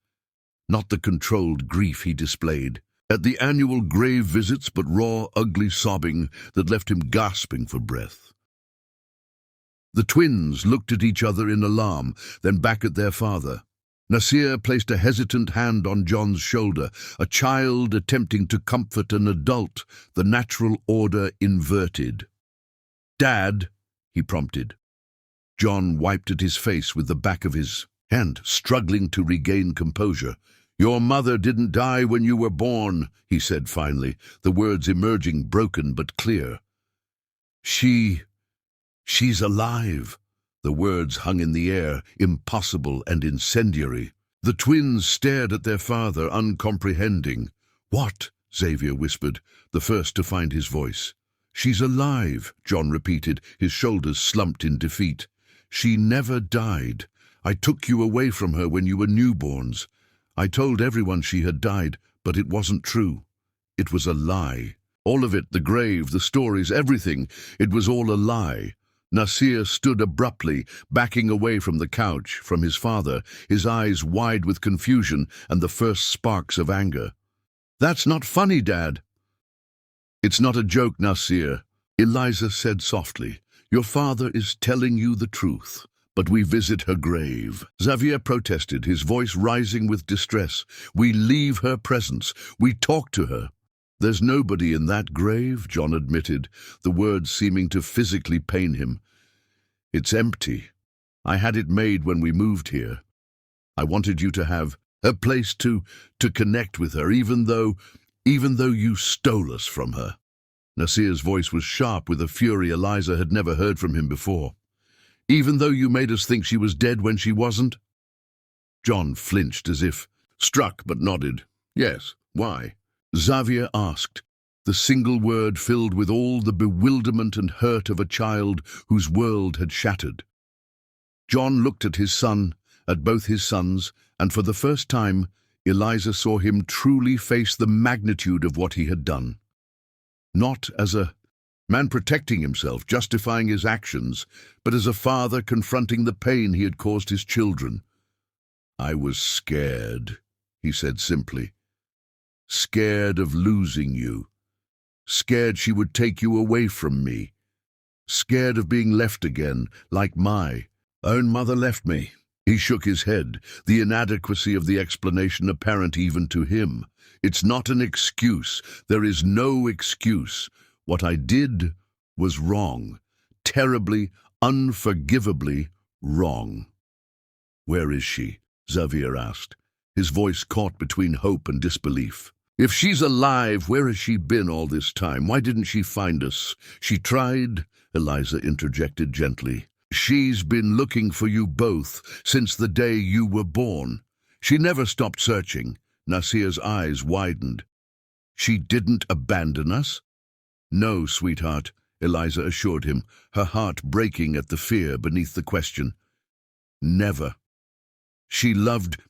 Not the controlled grief he displayed at the annual grave visits, but raw, ugly sobbing that left him gasping for breath. The twins looked at each other in alarm, then back at their father. Nasir placed a hesitant hand on John's shoulder, a child attempting to comfort an adult, the natural order inverted. "Dad," he prompted. John wiped at his face with the back of his hand, struggling to regain composure. "Your mother didn't die when you were born," he said finally, the words emerging broken but clear. She's alive." The words hung in the air, impossible and incendiary. The twins stared at their father, uncomprehending. "What?" Xavier whispered, the first to find his voice. She's alive, John repeated, his shoulders slumped in defeat. She never died. I took you away from her when you were newborns. I told everyone she had died, but it wasn't true. It was a lie. All of it, the grave, the stories, everything, it was all a lie. Nasir stood abruptly, backing away from the couch, from his father, his eyes wide with confusion and the first sparks of anger. That's not funny, Dad. It's not a joke, Nasir, Eliza said softly. Your father is telling you the truth. But we visit her grave. Xavier protested, his voice rising with distress. We leave her presence. We talk to her. There's nobody in that grave, John admitted, the words seeming to physically pain him. It's empty. I had it made when we moved here. I wanted you to have a place to connect with her, even though you stole us from her. Nasir's voice was sharp with a fury Eliza had never heard from him before. Even though you made us think she was dead when she wasn't? John flinched as if struck, but nodded. Yes, why? Xavier asked, the single word filled with all the bewilderment and hurt of a child whose world had shattered. John looked at his son, at both his sons, and for the first time, Eliza saw him truly face the magnitude of what he had done. Not as a man protecting himself, justifying his actions, but as a father confronting the pain he had caused his children. I was scared, he said simply. Scared of losing you. Scared she would take you away from me. Scared of being left again, like my own mother left me. He shook his head, the inadequacy of the explanation apparent even to him. It's not an excuse. There is no excuse. What I did was wrong, terribly, unforgivably wrong. Where is she? Xavier asked, his voice caught between hope and disbelief. If she's alive, where has she been all this time? Why didn't she find us? She tried, Eliza interjected gently. She's been looking for you both since the day you were born. She never stopped searching. Nasir's eyes widened. She didn't abandon us? No, sweetheart, Eliza assured him, her heart breaking at the fear beneath the question. Never. She loved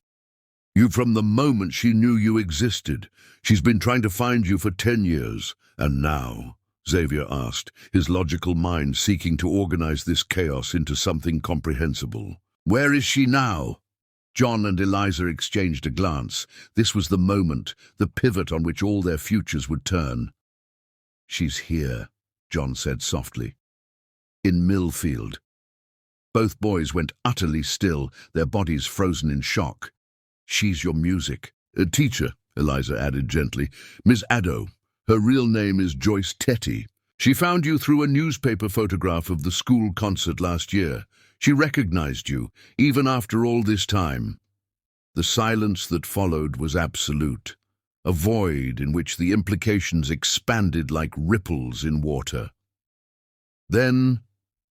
you from the moment she knew you existed. She's been trying to find you for 10 years. And now? Xavier asked, his logical mind seeking to organize this chaos into something comprehensible. Where is she now? John and Eliza exchanged a glance. This was the moment, the pivot on which all their futures would turn. She's here, John said softly. In Millfield. Both boys went utterly still, their bodies frozen in shock. She's your music. Teacher, Eliza added gently. Miss Addo. Her real name is Joyce Tetty. She found you through a newspaper photograph of the school concert last year. She recognized you, even after all this time. The silence that followed was absolute. A void in which the implications expanded like ripples in water. Then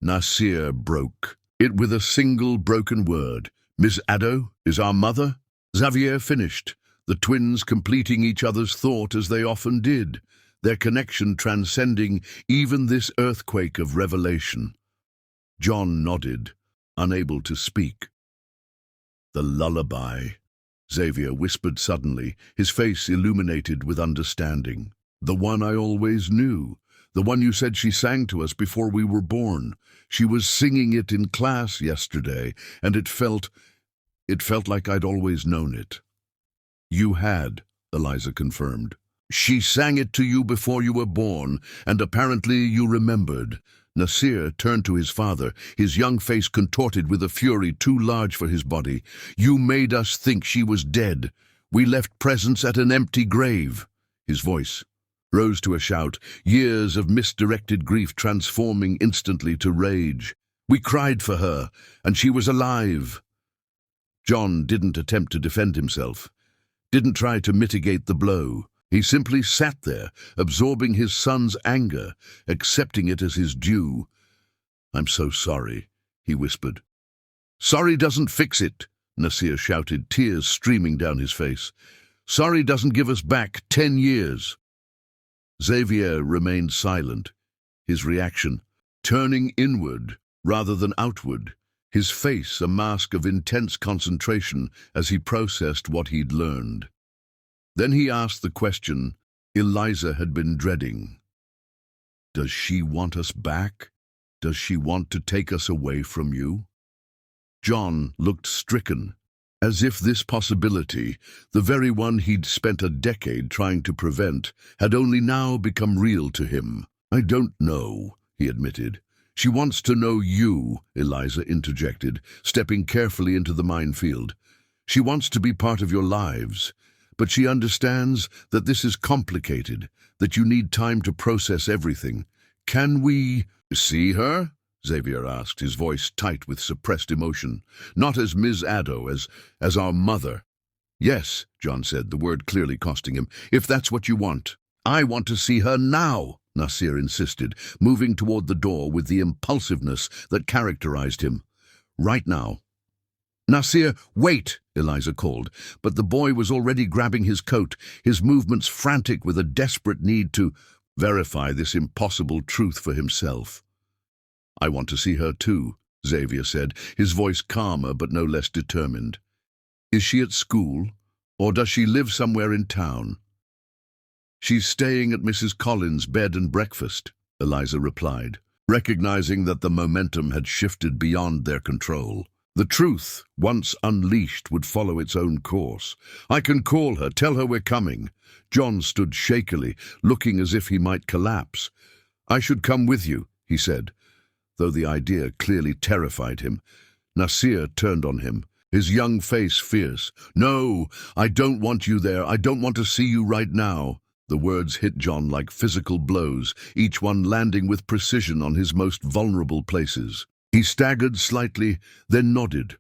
Nasir broke, it with a single broken word. Miss Addo is our mother? Xavier finished, the twins completing each other's thought as they often did, their connection transcending even this earthquake of revelation. John nodded, unable to speak. The lullaby, Xavier whispered suddenly, his face illuminated with understanding. The one I always knew, the one you said she sang to us before we were born. She was singing it in class yesterday, and it felt like I'd always known it. You had, Eliza confirmed. She sang it to you before you were born, and apparently you remembered. Nasir turned to his father, his young face contorted with a fury too large for his body. You made us think she was dead. We left presents at an empty grave. His voice rose to a shout, years of misdirected grief transforming instantly to rage. We cried for her, and she was alive. John didn't attempt to defend himself, didn't try to mitigate the blow. He simply sat there, absorbing his son's anger, accepting it as his due. I'm so sorry, he whispered. Sorry doesn't fix it, Nasir shouted, tears streaming down his face. Sorry doesn't give us back 10 years. Xavier remained silent, his reaction turning inward rather than outward, his face a mask of intense concentration as he processed what he'd learned. Then he asked the question Eliza had been dreading. Does she want us back? Does she want to take us away from you? John looked stricken, as if this possibility, the very one he'd spent a decade trying to prevent, had only now become real to him. I don't know, he admitted. She wants to know you, Eliza interjected, stepping carefully into the minefield. She wants to be part of your lives, but she understands that this is complicated, that you need time to process everything. Can we see her? Xavier asked, his voice tight with suppressed emotion. Not as Ms. Addo, as our mother. Yes, John said, the word clearly costing him, if that's what you want. I want to see her now, Nasir insisted, moving toward the door with the impulsiveness that characterized him. Right now. Nasir, wait, Eliza called, but the boy was already grabbing his coat, his movements frantic with a desperate need to verify this impossible truth for himself. I want to see her too, Xavier said, his voice calmer but no less determined. Is she at school, or does she live somewhere in town? She's staying at Mrs. Collins' bed and breakfast, Eliza replied, recognizing that the momentum had shifted beyond their control. The truth, once unleashed, would follow its own course. I can call her, tell her we're coming. John stood shakily, looking as if he might collapse. I should come with you, he said, though the idea clearly terrified him. Nasir turned on him, his young face fierce. No, I don't want you there. I don't want to see you right now. The words hit John like physical blows, each one landing with precision on his most vulnerable places. He staggered slightly, then nodded.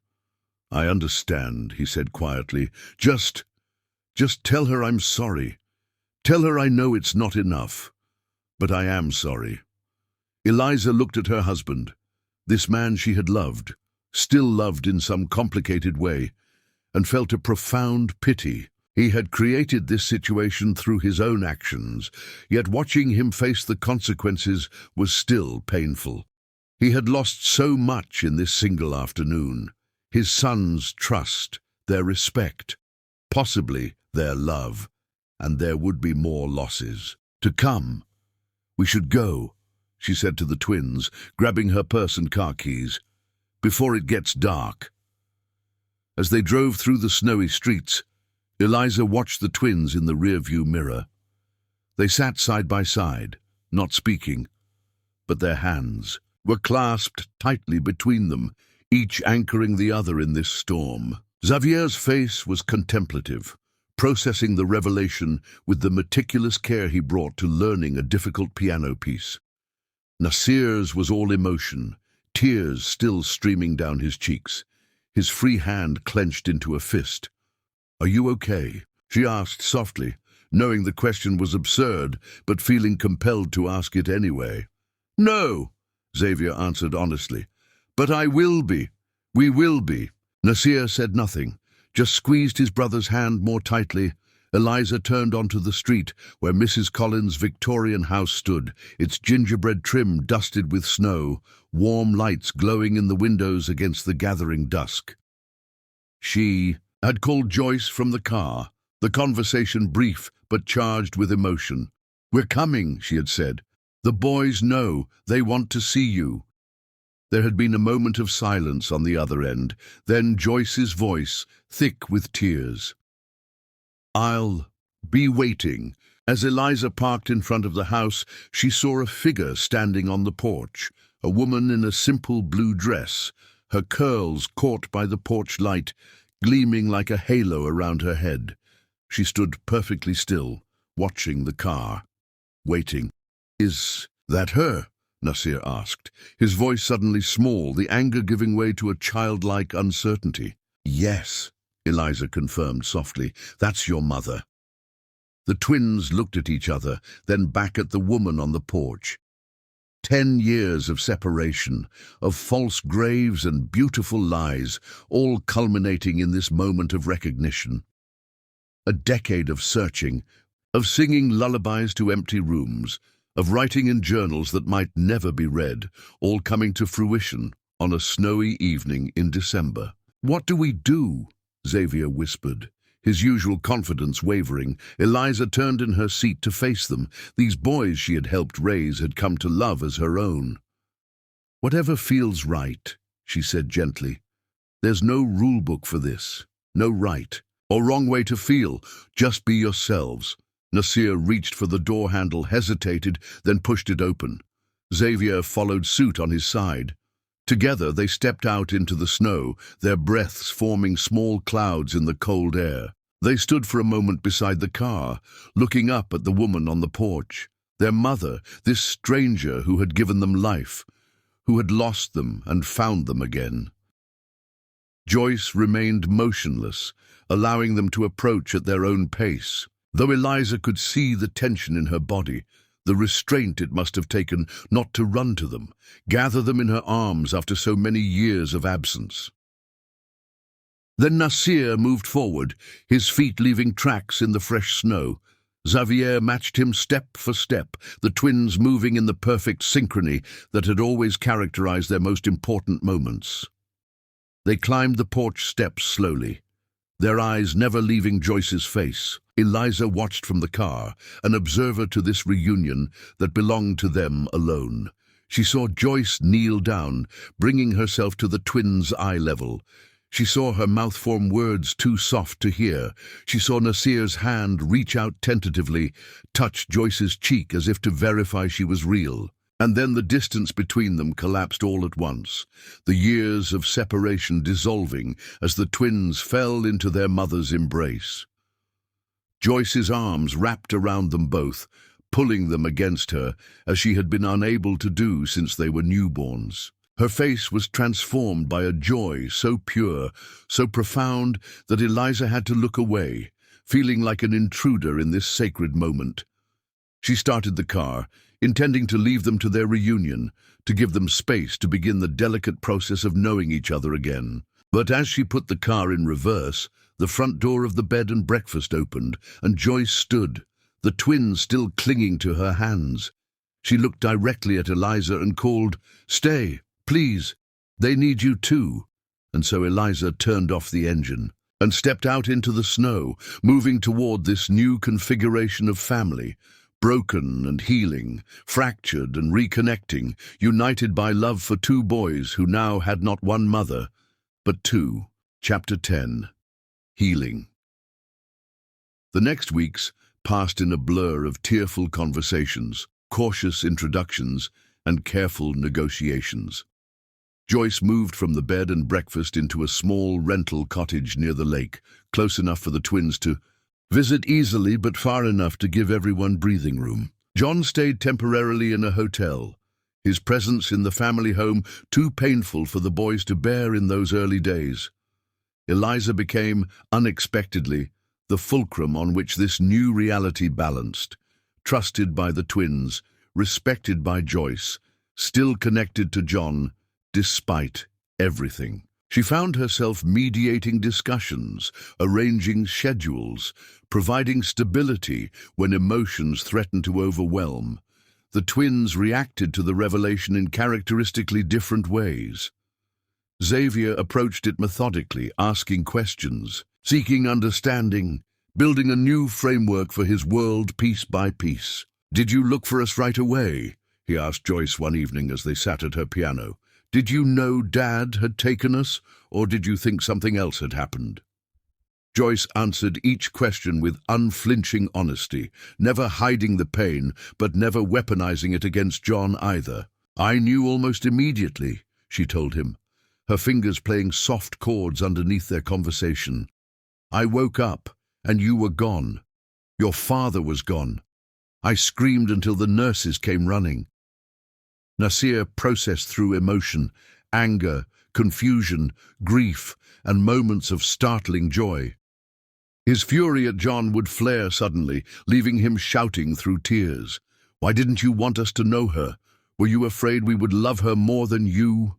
I understand, he said quietly. Just tell her I'm sorry. Tell her I know it's not enough. But I am sorry. Eliza looked at her husband, this man she had loved, still loved in some complicated way, and felt a profound pity. He had created this situation through his own actions, yet watching him face the consequences was still painful. He had lost so much in this single afternoon. His sons' trust, their respect, possibly their love, and there would be more losses to come. We should go, she said to the twins, grabbing her purse and car keys, before it gets dark. As they drove through the snowy streets, Eliza watched the twins in the rearview mirror. They sat side by side, not speaking, but their hands were clasped tightly between them, each anchoring the other in this storm. Xavier's face was contemplative, processing the revelation with the meticulous care he brought to learning a difficult piano piece. Nasir's was all emotion, tears still streaming down his cheeks, his free hand clenched into a fist. Are you okay? She asked softly, knowing the question was absurd, but feeling compelled to ask it anyway. No, Xavier answered honestly. But I will be. We will be. Nasir said nothing, just squeezed his brother's hand more tightly. Eliza turned onto the street where Mrs. Collins' Victorian house stood, its gingerbread trim dusted with snow, warm lights glowing in the windows against the gathering dusk. She had called Joyce from the car, the conversation brief but charged with emotion. We're coming, she had said. The boys know. They want to see you. There had been a moment of silence on the other end, then Joyce's voice, thick with tears. I'll be waiting. As Eliza parked in front of the house, she saw a figure standing on the porch, a woman in a simple blue dress, her curls caught by the porch light, gleaming like a halo around her head. She stood perfectly still, watching the car, waiting. Is that her? Nasir asked, his voice suddenly small, the anger giving way to a childlike uncertainty. Yes, Eliza confirmed softly, that's your mother. The twins looked at each other, then back at the woman on the porch. 10 years of separation, of false graves and beautiful lies, all culminating in this moment of recognition. A decade of searching, of singing lullabies to empty rooms, of writing in journals that might never be read, all coming to fruition on a snowy evening in December. "What do we do?" Xavier whispered, his usual confidence wavering. Eliza turned in her seat to face them. These boys she had helped raise had come to love as her own. "Whatever feels right," she said gently. "There's no rule book for this, no right or wrong way to feel. Just be yourselves." Nasir reached for the door handle, hesitated, then pushed it open. Xavier followed suit on his side. Together they stepped out into the snow, their breaths forming small clouds in the cold air. They stood for a moment beside the car, looking up at the woman on the porch. Their mother, this stranger who had given them life, who had lost them and found them again. Joyce remained motionless, allowing them to approach at their own pace. Though Eliza could see the tension in her body, the restraint it must have taken not to run to them, gather them in her arms after so many years of absence. Then Nasir moved forward, his feet leaving tracks in the fresh snow. Xavier matched him step for step, the twins moving in the perfect synchrony that had always characterized their most important moments. They climbed the porch steps slowly, their eyes never leaving Joyce's face. Eliza watched from the car, an observer to this reunion that belonged to them alone. She saw Joyce kneel down, bringing herself to the twins' eye level. She saw her mouth form words too soft to hear. She saw Nasir's hand reach out tentatively, touch Joyce's cheek as if to verify she was real. And then the distance between them collapsed all at once, the years of separation dissolving as the twins fell into their mother's embrace. Joyce's arms wrapped around them both, pulling them against her, as she had been unable to do since they were newborns. Her face was transformed by a joy so pure, so profound, that Eliza had to look away, feeling like an intruder in this sacred moment. She started the car, intending to leave them to their reunion, to give them space to begin the delicate process of knowing each other again. But as she put the car in reverse, the front door of the bed and breakfast opened, and Joyce stood, the twins still clinging to her hands. She looked directly at Eliza and called, "Stay, please, they need you too." And so Eliza turned off the engine and stepped out into the snow, moving toward this new configuration of family, broken and healing, fractured and reconnecting, united by love for two boys who now had not one mother, but two. Chapter 10. Healing. The next weeks passed in a blur of tearful conversations, cautious introductions, and careful negotiations. Joyce moved from the bed and breakfast into a small rental cottage near the lake, close enough for the twins to visit easily but far enough to give everyone breathing room. John stayed temporarily in a hotel, his presence in the family home too painful for the boys to bear in those early days. Eliza became, unexpectedly, the fulcrum on which this new reality balanced, trusted by the twins, respected by Joyce, still connected to John, despite everything. She found herself mediating discussions, arranging schedules, providing stability when emotions threatened to overwhelm. The twins reacted to the revelation in characteristically different ways. Xavier approached it methodically, asking questions, seeking understanding, building a new framework for his world piece by piece. "Did you look for us right away?" he asked Joyce one evening as they sat at her piano. "Did you know Dad had taken us, or did you think something else had happened?" Joyce answered each question with unflinching honesty, never hiding the pain, but never weaponizing it against John either. "I knew almost immediately," she told him, her fingers playing soft chords underneath their conversation. "I woke up, and you were gone. Your father was gone. I screamed until the nurses came running." Nasir processed through emotion, anger, confusion, grief, and moments of startling joy. His fury at John would flare suddenly, leaving him shouting through tears. "Why didn't you want us to know her? Were you afraid we would love her more than you?"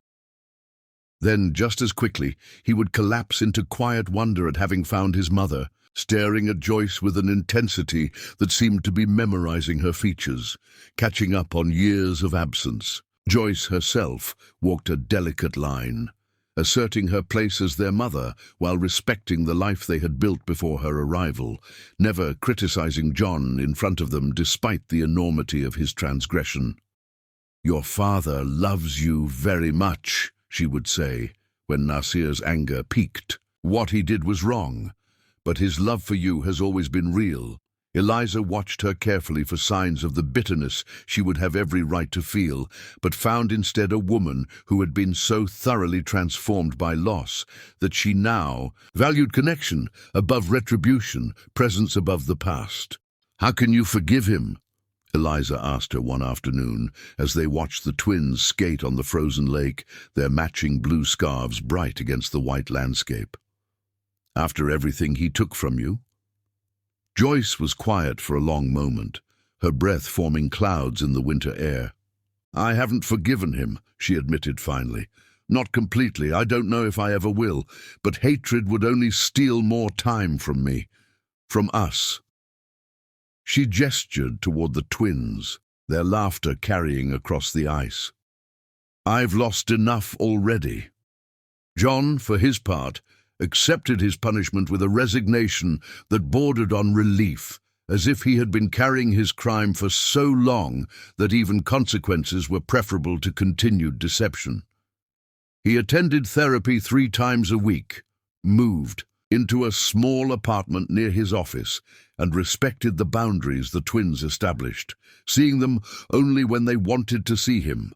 Then, just as quickly, he would collapse into quiet wonder at having found his mother, staring at Joyce with an intensity that seemed to be memorizing her features, catching up on years of absence. Joyce herself walked a delicate line, asserting her place as their mother while respecting the life they had built before her arrival, never criticizing John in front of them despite the enormity of his transgression. "Your father loves you very much," she would say, when Nasir's anger peaked. "What he did was wrong, but his love for you has always been real." Eliza watched her carefully for signs of the bitterness she would have every right to feel, but found instead a woman who had been so thoroughly transformed by loss that she now valued connection above retribution, presence above the past. "How can you forgive him?" Eliza asked her one afternoon as they watched the twins skate on the frozen lake, their matching blue scarves bright against the white landscape. "After everything he took from you?" Joyce was quiet for a long moment, her breath forming clouds in the winter air. "I haven't forgiven him," she admitted finally. "Not completely, I don't know if I ever will, but hatred would only steal more time from me, from us." She gestured toward the twins, their laughter carrying across the ice. "I've lost enough already." John, for his part, accepted his punishment with a resignation that bordered on relief, as if he had been carrying his crime for so long that even consequences were preferable to continued deception. He attended therapy 3 times a week, moved into a small apartment near his office, and respected the boundaries the twins established, seeing them only when they wanted to see him,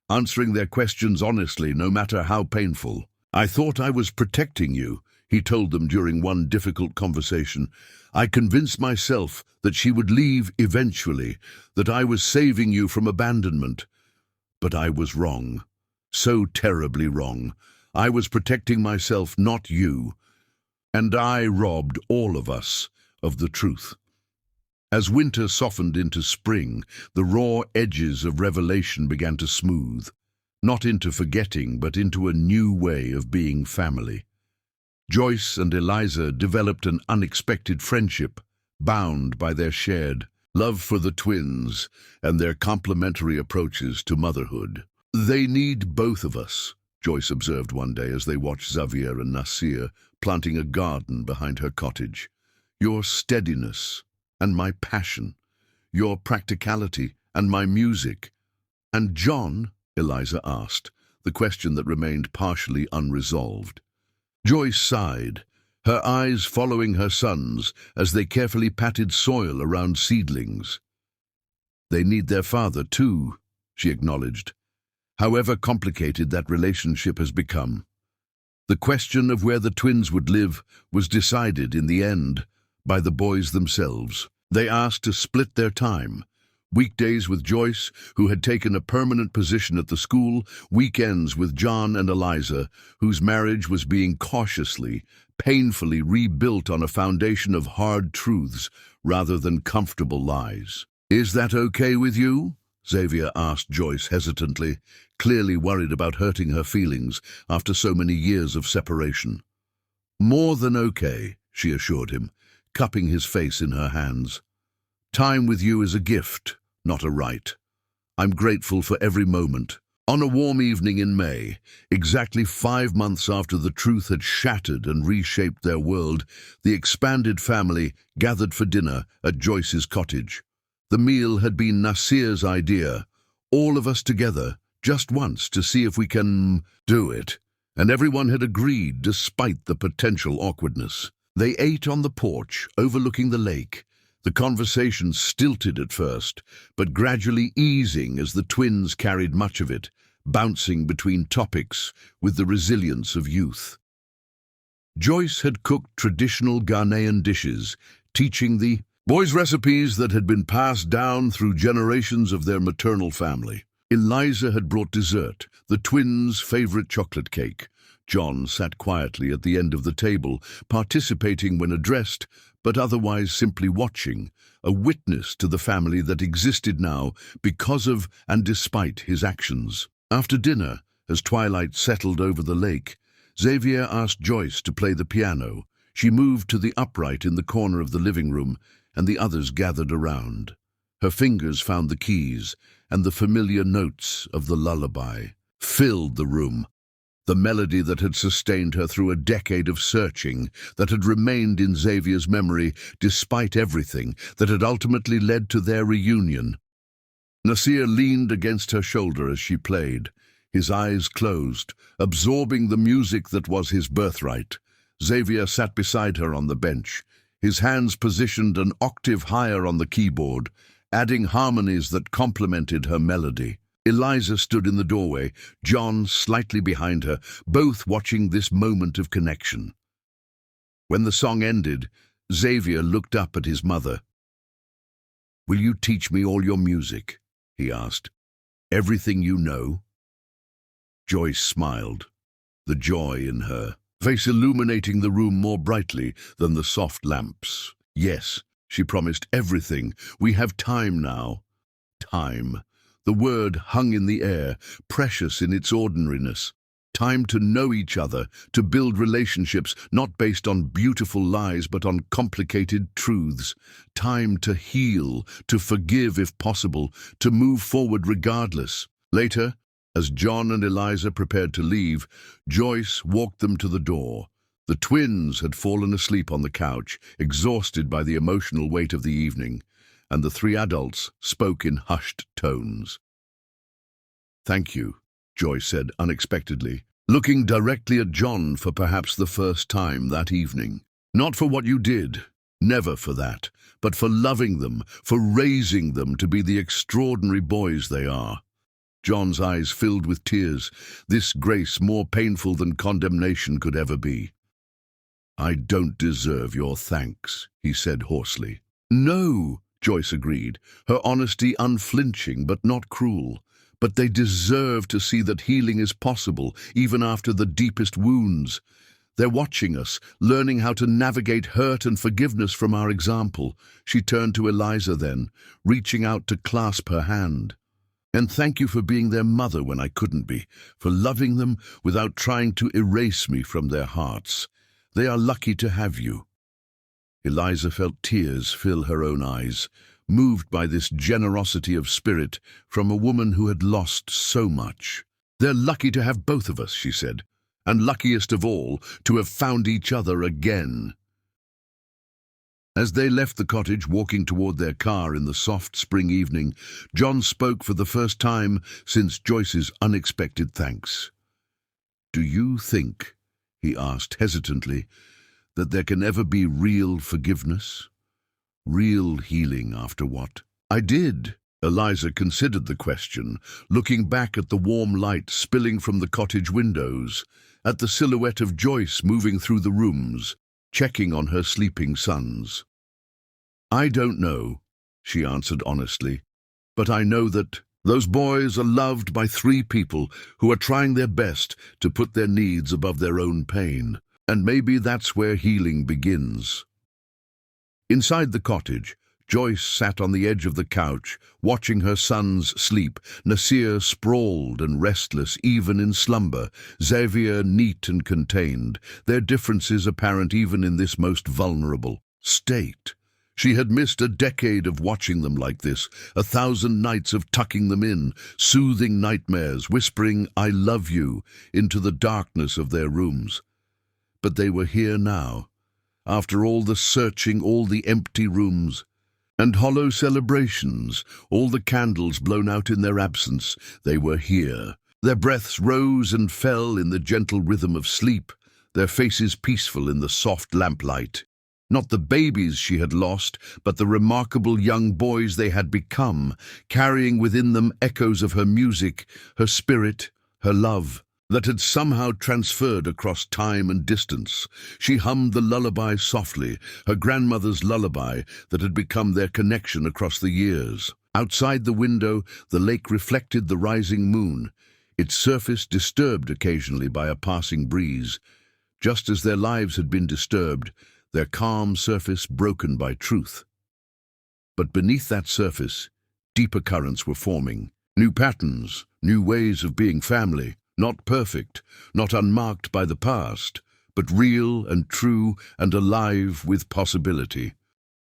answering their questions honestly no matter how painful. "I thought I was protecting you," he told them during one difficult conversation. "I convinced myself that she would leave eventually, that I was saving you from abandonment. But I was wrong, so terribly wrong. I was protecting myself, not you. And I robbed all of us of the truth." As winter softened into spring, the raw edges of revelation began to smooth. Not into forgetting, but into a new way of being family. Joyce and Eliza developed an unexpected friendship, bound by their shared love for the twins and their complementary approaches to motherhood. "They need both of us," Joyce observed one day as they watched Xavier and Nasir planting a garden behind her cottage. "Your steadiness and my passion, your practicality and my music." "And John?" Eliza asked, the question that remained partially unresolved. Joyce sighed, her eyes following her sons as they carefully patted soil around seedlings. "They need their father too," she acknowledged, "however complicated that relationship has become." The question of where the twins would live was decided in the end by the boys themselves. They asked to split their time. Weekdays with Joyce, who had taken a permanent position at the school, weekends with John and Eliza, whose marriage was being cautiously, painfully rebuilt on a foundation of hard truths rather than comfortable lies. "Is that okay with you?" Xavier asked Joyce hesitantly, clearly worried about hurting her feelings after so many years of separation. "More than okay," she assured him, cupping his face in her hands. "Time with you is a gift, not a right. I'm grateful for every moment." On a warm evening in May, exactly 5 months after the truth had shattered and reshaped their world, the expanded family gathered for dinner at Joyce's cottage. The meal had been Nasir's idea, all of us together, just once, to see if we can do it, and everyone had agreed despite the potential awkwardness. They ate on the porch, overlooking the lake, the conversation stilted at first, but gradually easing as the twins carried much of it, bouncing between topics with the resilience of youth. Joyce had cooked traditional Ghanaian dishes, teaching the boys recipes that had been passed down through generations of their maternal family. Eliza had brought dessert, the twins' favorite chocolate cake. John sat quietly at the end of the table, participating when addressed, but otherwise simply watching, a witness to the family that existed now because of and despite his actions. After dinner, as twilight settled over the lake, Xavier asked Joyce to play the piano, She moved to the upright in the corner of the living room, and the others gathered around. Her fingers found the keys, and the familiar notes of the lullaby filled the room. The melody that had sustained her through a decade of searching, that had remained in Xavier's memory despite everything, that had ultimately led to their reunion. Nasir leaned against her shoulder as she played, his eyes closed, absorbing the music that was his birthright. Xavier sat beside her on the bench, his hands positioned an octave higher on the keyboard, adding harmonies that complemented her melody. Eliza stood in the doorway, John slightly behind her, both watching this moment of connection. When the song ended, Xavier looked up at his mother. "Will you teach me all your music?" he asked. "Everything you know?" Joyce smiled, the joy in her face illuminating the room more brightly than the soft lamps. "Yes," she promised, "everything. We have time now." Time. The word hung in the air, precious in its ordinariness. Time to know each other, to build relationships not based on beautiful lies but on complicated truths. Time to heal, to forgive if possible, to move forward regardless. Later, as John and Eliza prepared to leave, Joyce walked them to the door. The twins had fallen asleep on the couch, exhausted by the emotional weight of the evening, and the three adults spoke in hushed tones. "Thank you," Joyce said unexpectedly, looking directly at John for perhaps the first time that evening. "Not for what you did, never for that, but for loving them, for raising them to be the extraordinary boys they are." John's eyes filled with tears, this grace more painful than condemnation could ever be. "I don't deserve your thanks," he said hoarsely. "No," Joyce agreed, her honesty unflinching but not cruel. "But they deserve to see that healing is possible, even after the deepest wounds. They're watching us, learning how to navigate hurt and forgiveness from our example." She turned to Eliza then, reaching out to clasp her hand. "And thank you for being their mother when I couldn't be, for loving them without trying to erase me from their hearts. They are lucky to have you." Eliza felt tears fill her own eyes, moved by this generosity of spirit from a woman who had lost so much. "They're lucky to have both of us," she said, "and luckiest of all, to have found each other again." As they left the cottage, walking toward their car in the soft spring evening, John spoke for the first time since Joyce's unexpected thanks. "Do you think," he asked hesitantly, "that there can ever be real forgiveness? Real healing after what?" "I did." Eliza considered the question, looking back at the warm light spilling from the cottage windows, at the silhouette of Joyce moving through the rooms, checking on her sleeping sons. "I don't know," she answered honestly, "but I know that those boys are loved by three people who are trying their best to put their needs above their own pain. And maybe that's where healing begins." Inside the cottage, Joyce sat on the edge of the couch, watching her sons sleep. Nasir sprawled and restless even in slumber, Xavier neat and contained, their differences apparent even in this most vulnerable state. She had missed a decade of watching them like this, 1,000 nights of tucking them in, soothing nightmares, whispering "I love you" into the darkness of their rooms. But they were here now. After all the searching, all the empty rooms and hollow celebrations, all the candles blown out in their absence, they were here. Their breaths rose and fell in the gentle rhythm of sleep, their faces peaceful in the soft lamplight. Not the babies she had lost, but the remarkable young boys they had become, carrying within them echoes of her music, her spirit, her love, that had somehow transferred across time and distance. She hummed the lullaby softly, her grandmother's lullaby that had become their connection across the years. Outside the window, the lake reflected the rising moon, its surface disturbed occasionally by a passing breeze. Just as their lives had been disturbed, their calm surface broken by truth. But beneath that surface, deeper currents were forming, new patterns, new ways of being family, not perfect, not unmarked by the past, but real and true and alive with possibility.